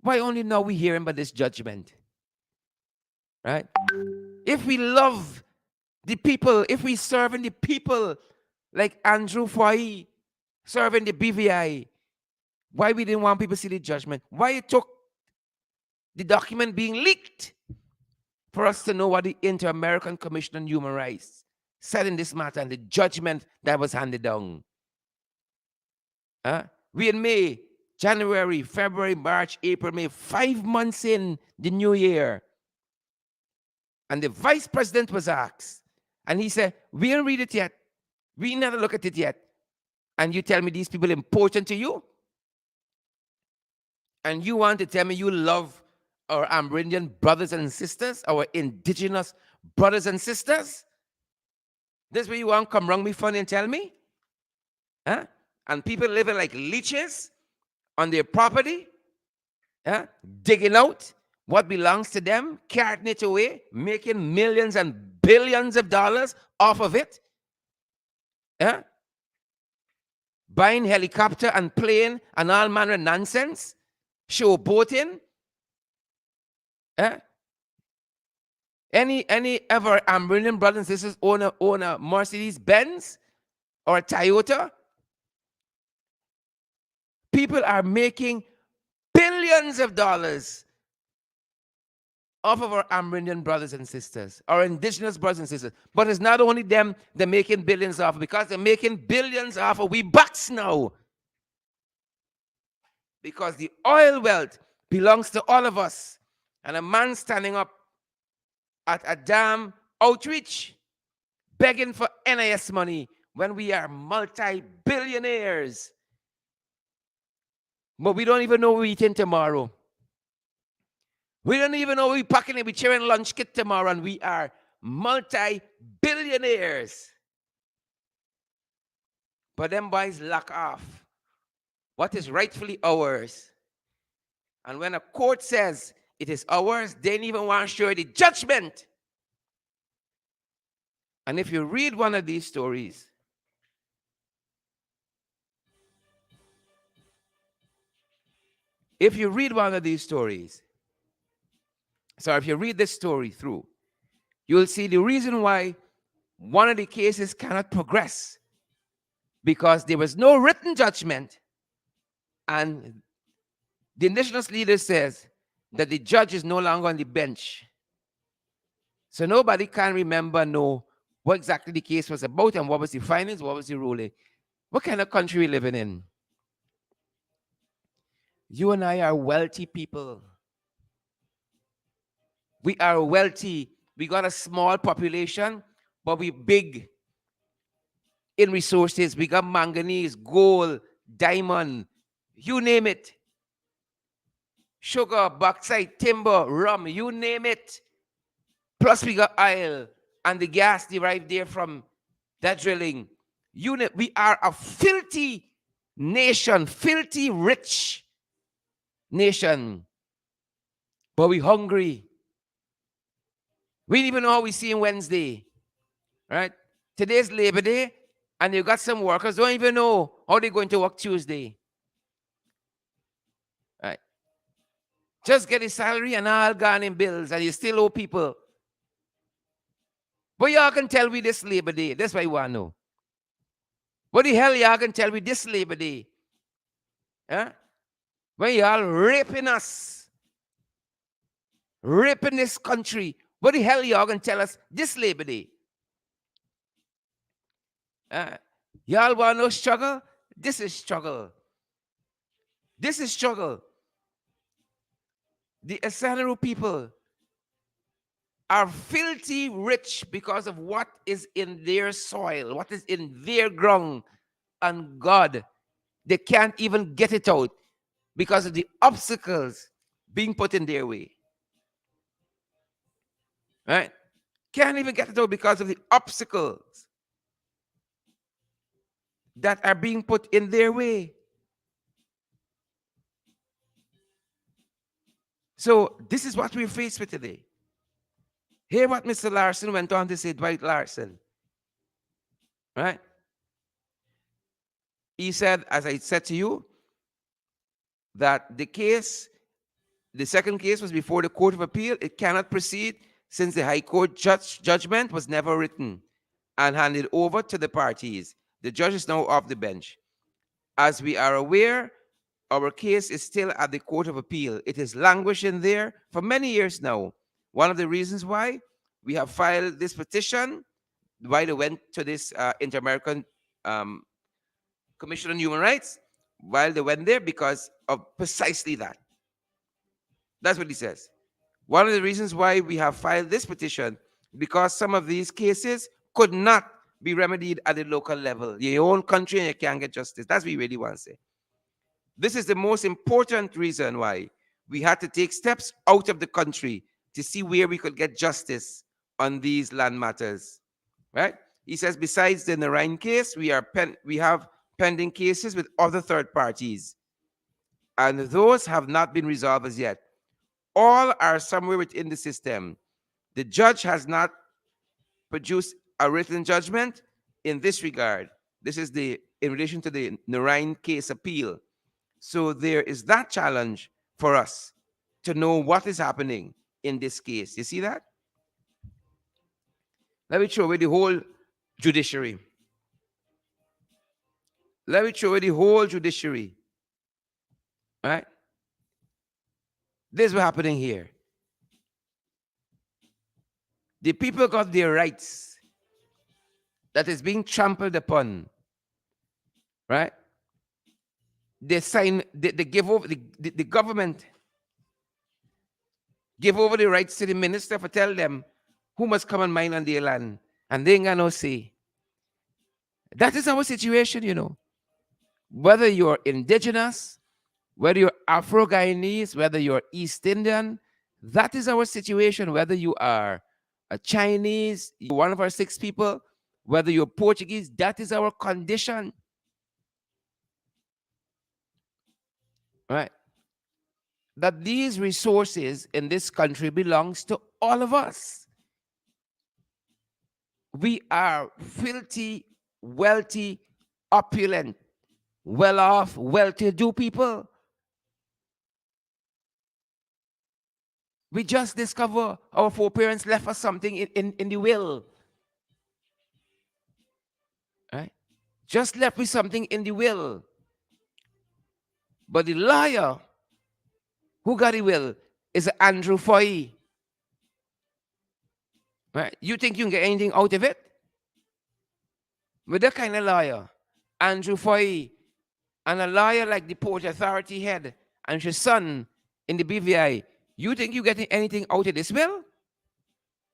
Why only now we hear about this judgment? Right? If we love the people, if we serve the people like Andrew Foy serving the BVI, why we didn't want people to see the judgment? Why it took the document being leaked for us to know what the Inter-American Commission on Human Rights said in this matter and the judgment that was handed down? We in May, January, February, March, April, May, 5 months in the new year. And the vice president was asked, and he said, we didn't read it yet. We never look at it yet. And you tell me these people important to you? And you want to tell me you love our Amerindian brothers and sisters, our indigenous brothers and sisters? This way you want to come wrong me funny and tell me? Huh? And people living like leeches on their property, digging out what belongs to them, carrying it away, making millions and billions of dollars off of it. Buying helicopter and plane and all manner of nonsense, showboating. Any ever Amerindian brothers and sisters own a Mercedes Benz or a Toyota? People are making billions of dollars off of our Amerindian brothers and sisters, our indigenous brothers and sisters. But it's not only them they're making billions off, because they're making billions off of we bucks now. Because the oil wealth belongs to all of us. And a man standing up at a damn outreach begging for NIS money when we are multi-billionaires. But we don't even know what we're eating tomorrow. We don't even know we're packing it. We're sharing lunch kit tomorrow, and we are multi-billionaires. But them boys lack off what is rightfully ours. And when a court says it is ours, they don't even want to show the judgment. And if you read one of these stories, if you read one of these stories, so if you read this story through, you'll see the reason why one of the cases cannot progress because there was no written judgment, and the indigenous leader says that the judge is no longer on the bench. So nobody can remember, know what exactly the case was about and what was the findings, what was the ruling. What kind of country we living in? You and I are wealthy people. We are wealthy. We got a small population, but we big in resources. We got manganese, gold, diamond, you name it. Sugar, bauxite, timber, rum, you name it. Plus we got oil and the gas derived there from that drilling. We are a filthy nation, filthy rich nation. But we hungry. We don't even know how we see in Wednesday. Right? Today's Labor Day, and you got some workers don't even know how they're going to work Tuesday. Right? Just get a salary and all gone in bills, and you still owe people. But y'all can tell me this Labor Day. That's what I want to know. What the hell y'all can tell me this Labor Day? Huh? When y'all raping us, raping this country, what the hell y'all can tell us this Labor Day? Y'all want no struggle? This is struggle. This is struggle. The Isseneru people are filthy rich because of what is in their soil, what is in their ground. And God, they can't even get it out because of the obstacles being put in their way. Right? Can't even get it out because of the obstacles that are being put in their way. So this is what we're faced with today. Hear what Mr. Larson went on to say, Dwight Larson. Right? He said, as I said to you, that the second case was before the Court of Appeal. It cannot proceed since the High Court judgment was never written and handed over to the parties. The judge is now off the bench. As we are aware, our case is still at the Court of Appeal. It is languishing there for many years now. One of the reasons why we have filed this petition, why they went to this Inter-American Commission on Human Rights, while they went there, because of precisely that. That's what he says. One of the reasons why we have filed this petition, because some of these cases could not be remedied at the local level. Your own country and you can't get justice. That's what we really want to say. This is the most important reason why we had to take steps out of the country to see where we could get justice on these land matters. Right? He says, besides the Narayan case, we have pending cases with other third parties, and those have not been resolved as yet. All are somewhere within the system. The judge has not produced a written judgment in this regard. This is in relation to the Narayan case appeal. So there is that challenge for us to know what is happening in this case. You see that? Let me show you the whole judiciary. Let me show you the whole judiciary. Right? This is what's happening here. The people got their rights that is being trampled upon. Right? They give over, the government give over the rights to the minister for tell them who must come and mine on their land. And they ain't got no say. That is our situation, you know. Whether you're indigenous, whether you're Afro-Guyanese, whether you're East Indian, that is our situation. Whether you are a Chinese, you're one of our 6 people, whether you're Portuguese, that is our condition. right? That these resources in this country belongs to all of us. We are filthy, wealthy, opulent, well-off, well-to-do people. We just discover our foreparents left us something in the will, right? Just left me something in the will. But the lawyer who got the will is Andrew Foy, right? You think you can get anything out of it? With that kind of lawyer, Andrew Foy, and a lawyer like the Port Authority head and his son in the BVI, you think you getting anything out of this will?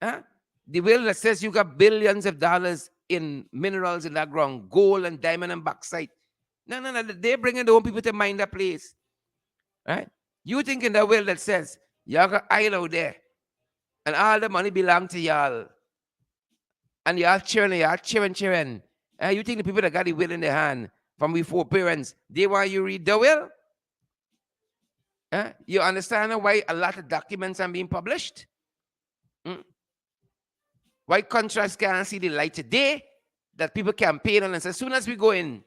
Huh? The will that says you got billions of dollars in minerals in that ground, gold and diamond and bauxite. No, no, no. They're bringing their own people to mind that place. Right? You think in the will that says y'all got oil out there and all the money belong to y'all. And y'all cheering. You think the people that got the will in their hand from before parents, they want you read the will? You understand why a lot of documents are being published? Mm. Why contracts can't see the light today that people campaign on and say, as soon as we go in,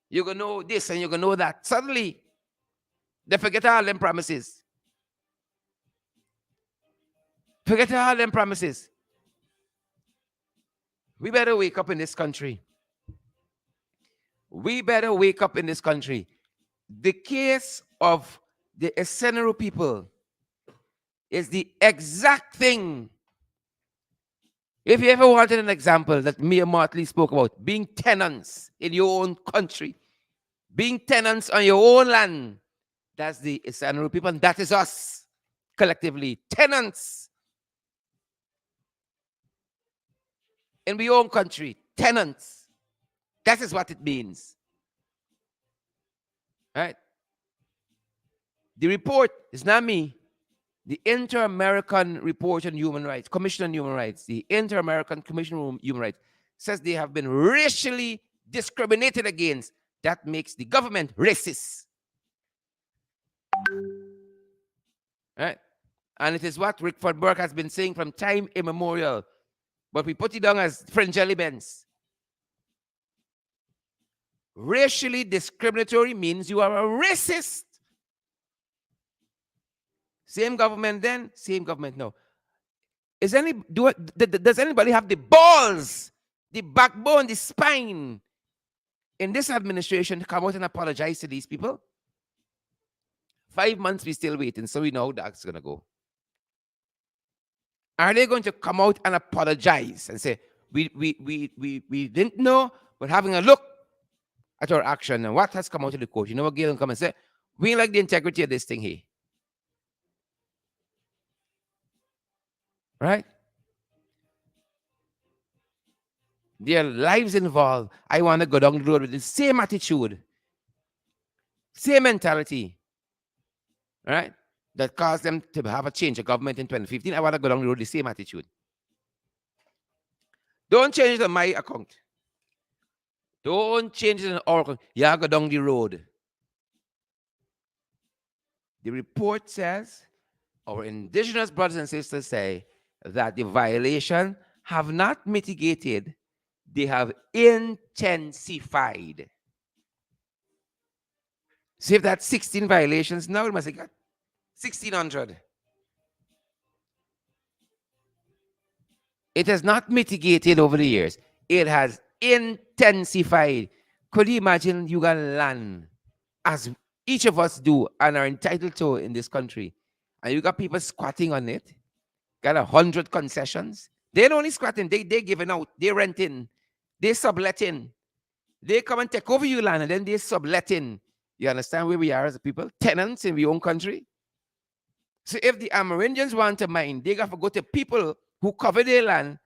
you're going to know this and you're going to know that. Suddenly, they forget all them promises. Forget all them promises. We better wake up in this country. We better wake up in this country. The case of the Isseneru people is the exact thing. If you ever wanted an example that Mia Motley spoke about, being tenants in your own country, being tenants on your own land, that's the Isseneru people, and that is us collectively. Tenants in your own country. Tenants. That is what it means. Right? The report is not me. The Inter-American Report on Human Rights, Commission on Human Rights, the Inter-American Commission on Human Rights, says they have been racially discriminated against. That makes the government racist. Right? And it is what Rickford Burke has been saying from time immemorial. But we put it down as fringe elements. Racially discriminatory means you are a racist. Same government then, same government now. Does anybody have the balls, the backbone, the spine in this administration to come out and apologize to these people? 5 months, we're still waiting, so we know how that's going to go. Are they going to come out and apologize and say, we didn't know, but having a look at our action and what has come out of the court? You know what Gail will come and say? We like the integrity of this thing here. Right? Their lives involved. I want to go down the road with the same attitude, same mentality, right? That caused them to have a change of government in 2015. I want to go down the road with the same attitude. Don't change it on my account. Don't change it on our account. You go down the road. The report says, our indigenous brothers and sisters say that the violation have not mitigated, they have intensified. So if that's 16 violations, now it must have got 1,600. It has not mitigated over the years. It has intensified. Could you imagine you got land, as each of us do and are entitled to in this country, and you got people squatting on it, got 100 concessions. They're only squatting, they giving out, they renting, they subletting. They come and take over your land and then they subletting. You understand where we are as a people? Tenants in your own country. So if the Amerindians want to mine, they got to go to people who cover their land,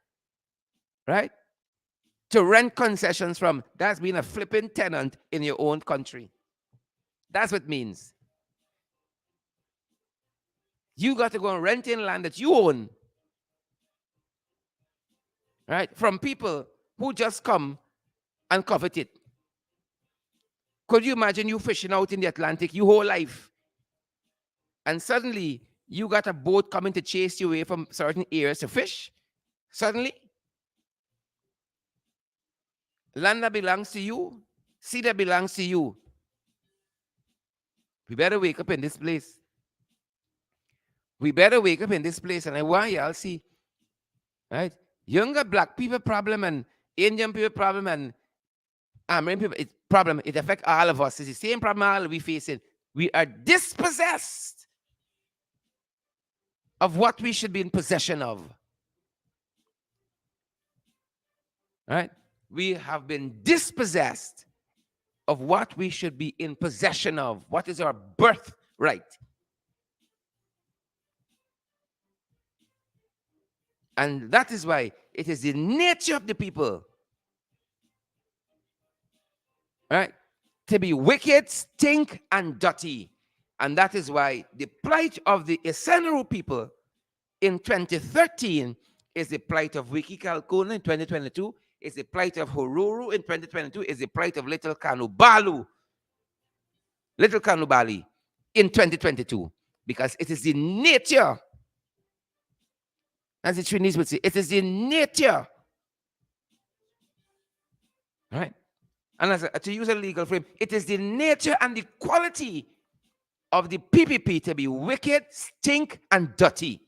right? To rent concessions from. That's being a flipping tenant in your own country. That's what it means. You got to go and rent in land that you own, right? From people who just come and covet it. Could you imagine you fishing out in the Atlantic your whole life, and suddenly you got a boat coming to chase you away from certain areas to fish? Suddenly, land that belongs to you, sea that belongs to you. We better wake up in this place. We better wake up in this place. And I want y'all see, right? Younger black people problem and Indian people problem and American people problem. It affects all of us. It's the same problem all we facing. We are dispossessed of what we should be in possession of. Right? We have been dispossessed of what we should be in possession of. What is our birthright? And that is why it is the nature of the people, right, to be wicked, stink, and dirty. And that is why the plight of the Isseneru people in 2013 is the plight of Wiki Kalkuna in 2022, is the plight of Horuru in 2022, is the plight of Little Kanubali in 2022. Because it is the nature, as the Chinese would say, it is the nature, right? And to use a legal frame, it is the nature and the quality of the PPP to be wicked, stink, and dirty.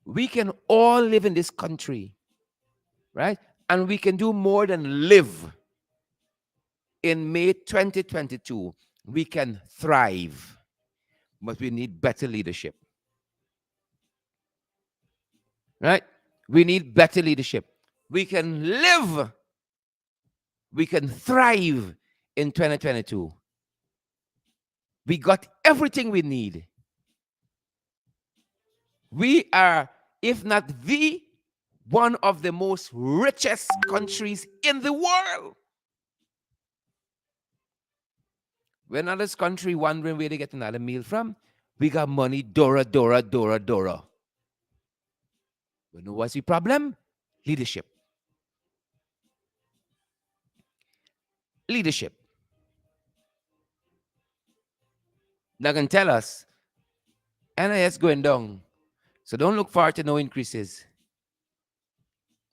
We can all live in this country, right? And we can do more than live. In May 2022, we can thrive, but we need better leadership, right? We need better leadership. We can live, we can thrive in 2022. We got everything we need. We are, if not the, one of the most richest countries in the world. When others country wondering where they get another meal from, we got money, Dora. But know what's the problem? Leadership. Leadership. They can tell us, NIS going down. So don't look forward to no increases.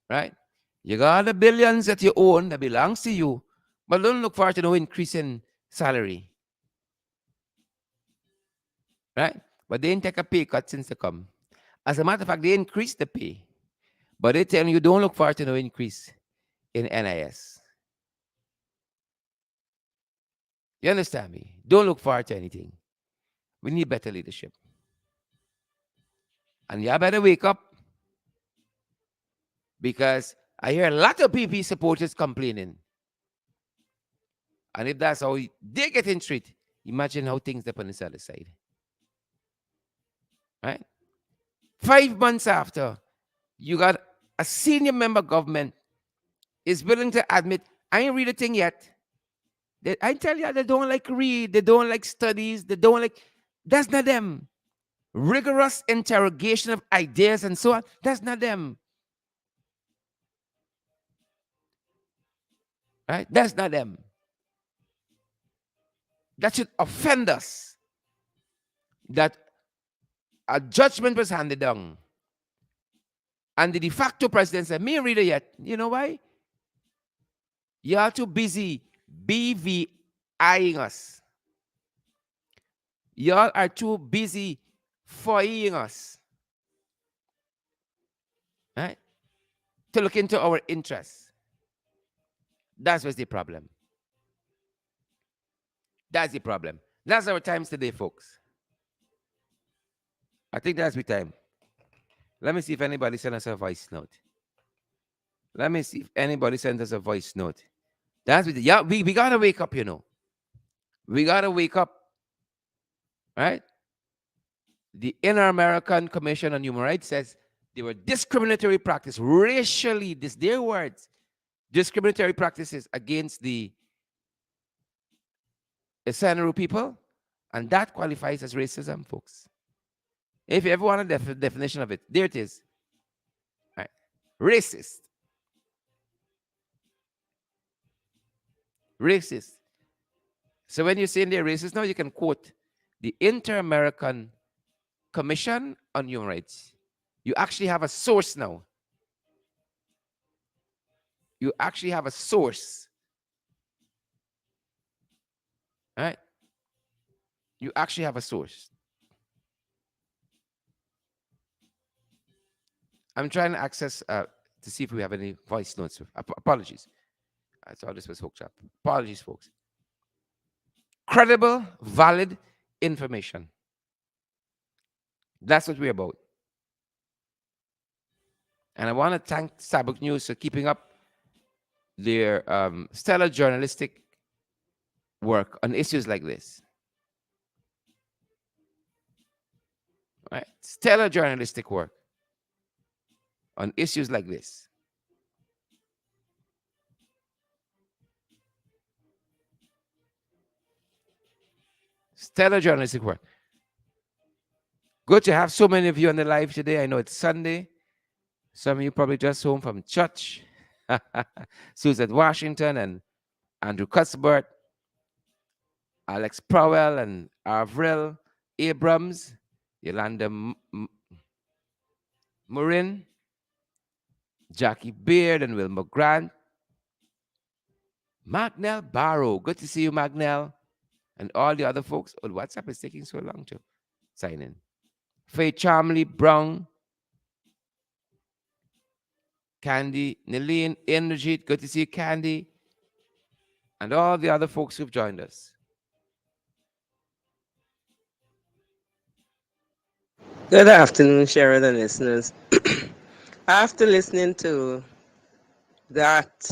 Right? You got the billions that you own that belongs to you, but don't look forward to no increase in salary. Right? But they didn't take a pay cut since they come. As a matter of fact, they increased the pay. But they tell you don't look forward to no increase in NIS. You understand me? Don't look forward to anything. We need better leadership. And y'all better wake up, because I hear a lot of PP supporters complaining. And if that's how they get in street, imagine how things happen on this other side. Right? 5 months after, you got a senior member government is willing to admit, I ain't read a thing yet. I tell you, they don't like read, they don't like studies, they don't like, that's not them. Rigorous interrogation of ideas and so on, that's not them. Right? That's not them. That should offend us. That a judgment was handed down. And the de facto president said, me read it yet. You know why? You are too busy BVIing us. Y'all are too busy foying us. Right? To look into our interests. That's what's the problem. That's the problem. That's our times today, folks. I think that's the time. Let me see if anybody sent us a voice note. Let me see if anybody sent us a voice note. That's with yeah, we gotta wake up, you know. We gotta wake up. Right? The Inter-American Commission on Human Rights says they were discriminatory practice, racially, this their words, discriminatory practices against the Isseneru people, and that qualifies as racism, folks. If you ever want a definition of it, there it is. Right. Racist. Racist. So when you say they're racist, now you can quote the Inter-American Commission on Human Rights. You actually have a source now. You actually have a source. Right? You actually have a source. I'm trying to access to see if we have any voice notes. Apologies. I thought this was hooked up. Apologies, folks. Credible, valid information. That's what we're about. And I want to thank Sabuk News for keeping up their stellar journalistic work on issues like this. Right? Stellar journalistic work on issues like this. Stellar journalistic work. Good to have so many of you on the live today. I know it's Sunday. Some of you probably just home from church. Susan Washington and Andrew Cuthbert, Alex Powell and Avril Abrams, Yolanda Murin, Jackie Beard and Wilma Grant, Magnell Barrow. Good to see you, Magnell. And all the other folks. Oh, WhatsApp is taking so long to sign in. Faye Charmley Brown, Candy, Nilene, Indrajit. Good to see you, Candy. And all the other folks who've joined us. Good afternoon, Sheridan listeners. After listening to that,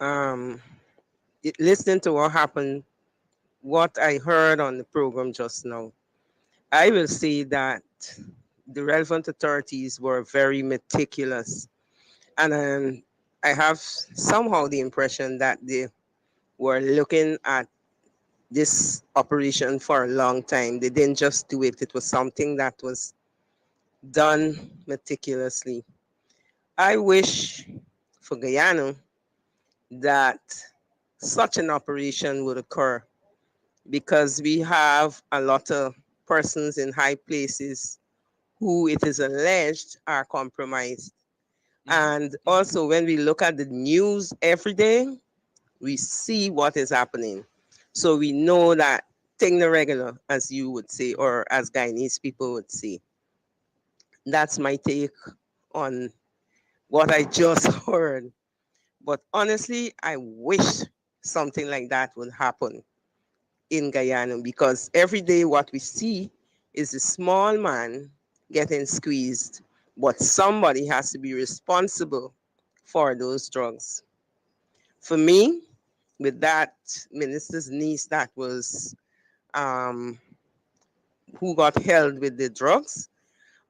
um, listening to what happened, what I heard on the program just now, I will say that the relevant authorities were very meticulous. And I have somehow the impression that they were looking at this operation for a long time. They didn't just do it, it was something that was done meticulously. I wish for Guyana that such an operation would occur because we have a lot of persons in high places who it is alleged are compromised. And also, when we look at the news every day, we see what is happening. So we know that thing the regular, as you would say, or as Guyanese people would say. That's my take on what I just heard. But honestly, I wish something like that would happen in Guyana because every day what we see is a small man getting squeezed, but somebody has to be responsible for those drugs. For me, with that minister's niece that was um, who got held with the drugs,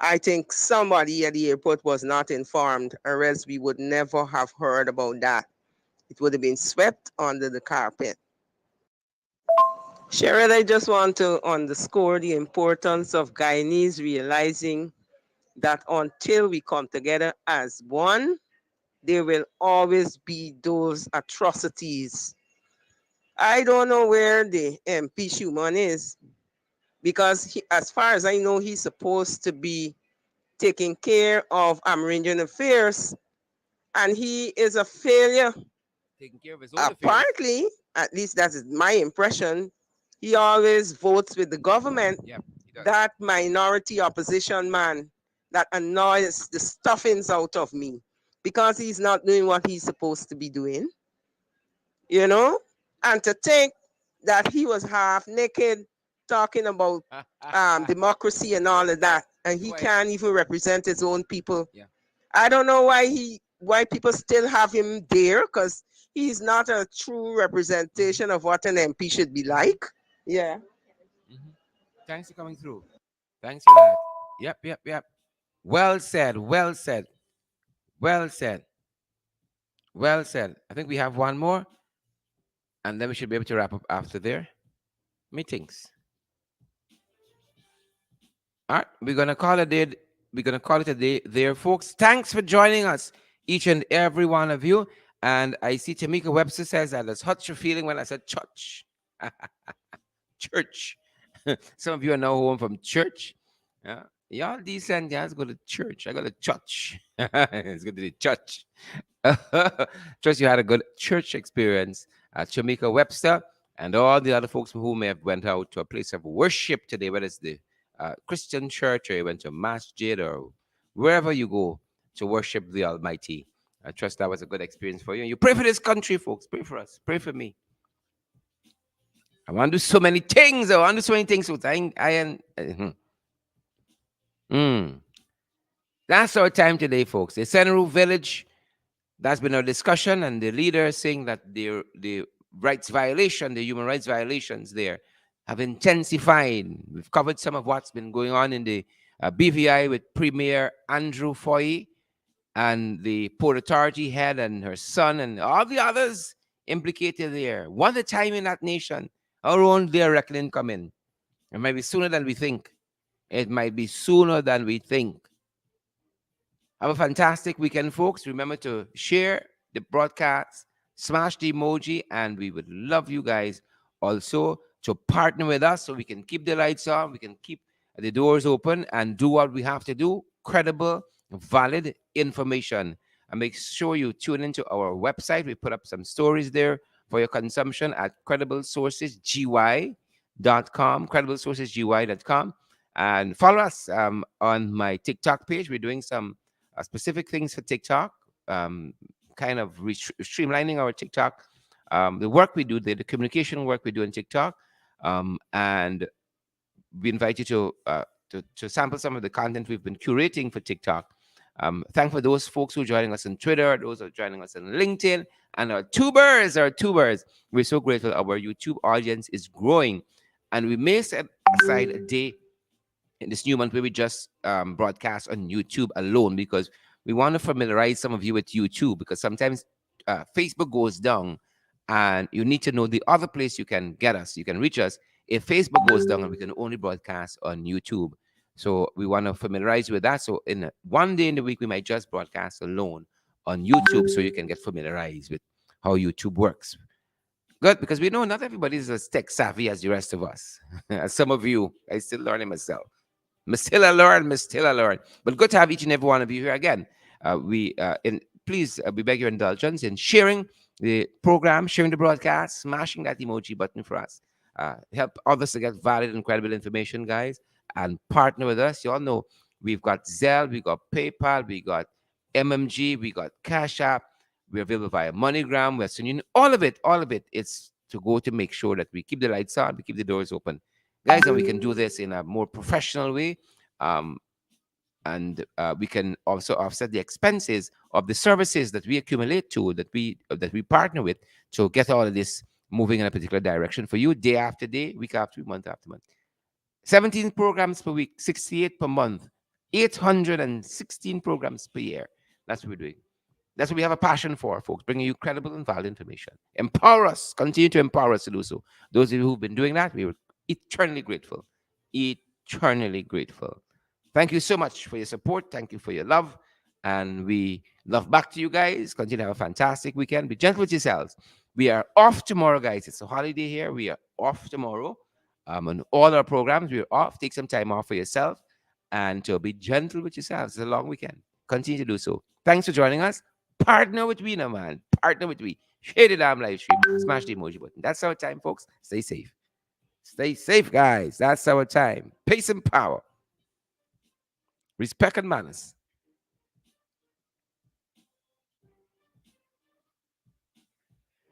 I think somebody at the airport was not informed, or else we would never have heard about that. It would have been swept under the carpet. Sherrod, I just want to underscore the importance of Guyanese realizing that until we come together as one, there will always be those atrocities. I don't know where the MP Schumann is because, as far as I know, he's supposed to be taking care of Amerindian affairs, and he is a failure. Taking care of his own affairs. Apparently, at least that is my impression, he always votes with the government. Yeah, he does. That minority opposition man that annoys the stuffings out of me because he's not doing what he's supposed to be doing, you know? And to think that he was half naked talking about democracy and all of that, and he can't even represent his own people. Yeah. I don't know why people still have him there because he's not a true representation of what an MP should be like. Yeah. Mhm. Thanks for coming through. Thanks for that. Yep, yep, yep. Well said. Well said. Well said. Well said. I think we have one more, and then we should be able to wrap up after their meetings. All right, we're gonna call it day. We're gonna call it a day there, folks. Thanks for joining us, each and every one of you. And I see Tamika Webster says that it's hot your feeling when I said church. Church. Some of you are now home from church. Yeah. Y'all decent. Y'all go to church. I go to church. It's good to the church. Trust you had a good church experience at Tamika Webster and all the other folks who may have went out to a place of worship today, whether it's the Christian church or you went to masjid or wherever you go to worship the Almighty. I trust that was a good experience for you. And you pray for this country, folks. Pray for us. Pray for me. I want to do so many things. I want to do so many things. So that's our time today, folks. The Isseneru village, that's been our discussion, and the leader saying that the rights violation, the human rights violations there have intensified. We've covered some of what's been going on in the BVI with Premier Andrew Foy and the Port Authority head and her son and all the others implicated there. What a time in that nation. Our own their reckoning coming. It might be sooner than we think. It might be sooner than we think. Have a fantastic weekend, folks. Remember to share the broadcast, smash the emoji, and we would love you guys also to partner with us so we can keep the lights on, we can keep the doors open, and do what we have to do. Credible, valid information. And make sure you tune into our website. We put up some stories there for your consumption at crediblesourcesgy.com, crediblesourcesgy.com. And follow us on my TikTok page. We're doing some specific things for TikTok, kind of streamlining our TikTok, the work we do, the communication work we do on TikTok, and we invite you to sample some of the content we've been curating for TikTok. Thank for those folks who are joining us on Twitter, those who are joining us on LinkedIn, and our tubers. We're so grateful. Our YouTube audience is growing, and we may set aside a day in this new month where we just broadcast on YouTube alone because we want to familiarize some of you with YouTube because sometimes Facebook goes down and you need to know the other place you can get us, you can reach us if Facebook goes down and we can only broadcast on YouTube. So we want to familiarize you with that. So in one day in the week, we might just broadcast alone on YouTube so you can get familiarized with how YouTube works. Good, because we know not everybody is as tech savvy as the rest of us. As some of you, I still learning myself. Still a learn. But good to have each and every one of you here again. Please, we beg your indulgence in sharing the program, sharing the broadcast, smashing that emoji button for us. Help others to get valid and credible information, guys, and partner with us. You all know we've got Zelle, we got PayPal, we got MMG, we got Cash App. We're available via MoneyGram, Western Union. All of it. It's to go to make sure that we keep the lights on, we keep the doors open, guys, and we can do this in a more professional way. And we can also offset the expenses of the services that we accumulate to that we partner with to get all of this moving in a particular direction for you day after day, week after week, month after month. 17 programs per week, 68 per month, 816 programs per year. That's what we're doing. That's what we have a passion for, folks, bringing you credible and valid information. Empower us, continue to empower us to do so. Those of you who've been doing that, we are eternally grateful. Eternally grateful. Thank you so much for your support. Thank you for your love. And we love back to you guys. Continue to have a fantastic weekend. Be gentle with yourselves. We are off tomorrow, guys. It's a holiday here. We are off tomorrow. On all our programs, we're off. Take some time off for yourself and to be gentle with yourselves. It's a long weekend. Continue to do so. Thanks for joining us. Partner with me now, man. Partner with me. Share the damn live stream. Smash the emoji button. That's our time, folks. Stay safe. Stay safe, guys. That's our time. Peace and power. Respect and manners.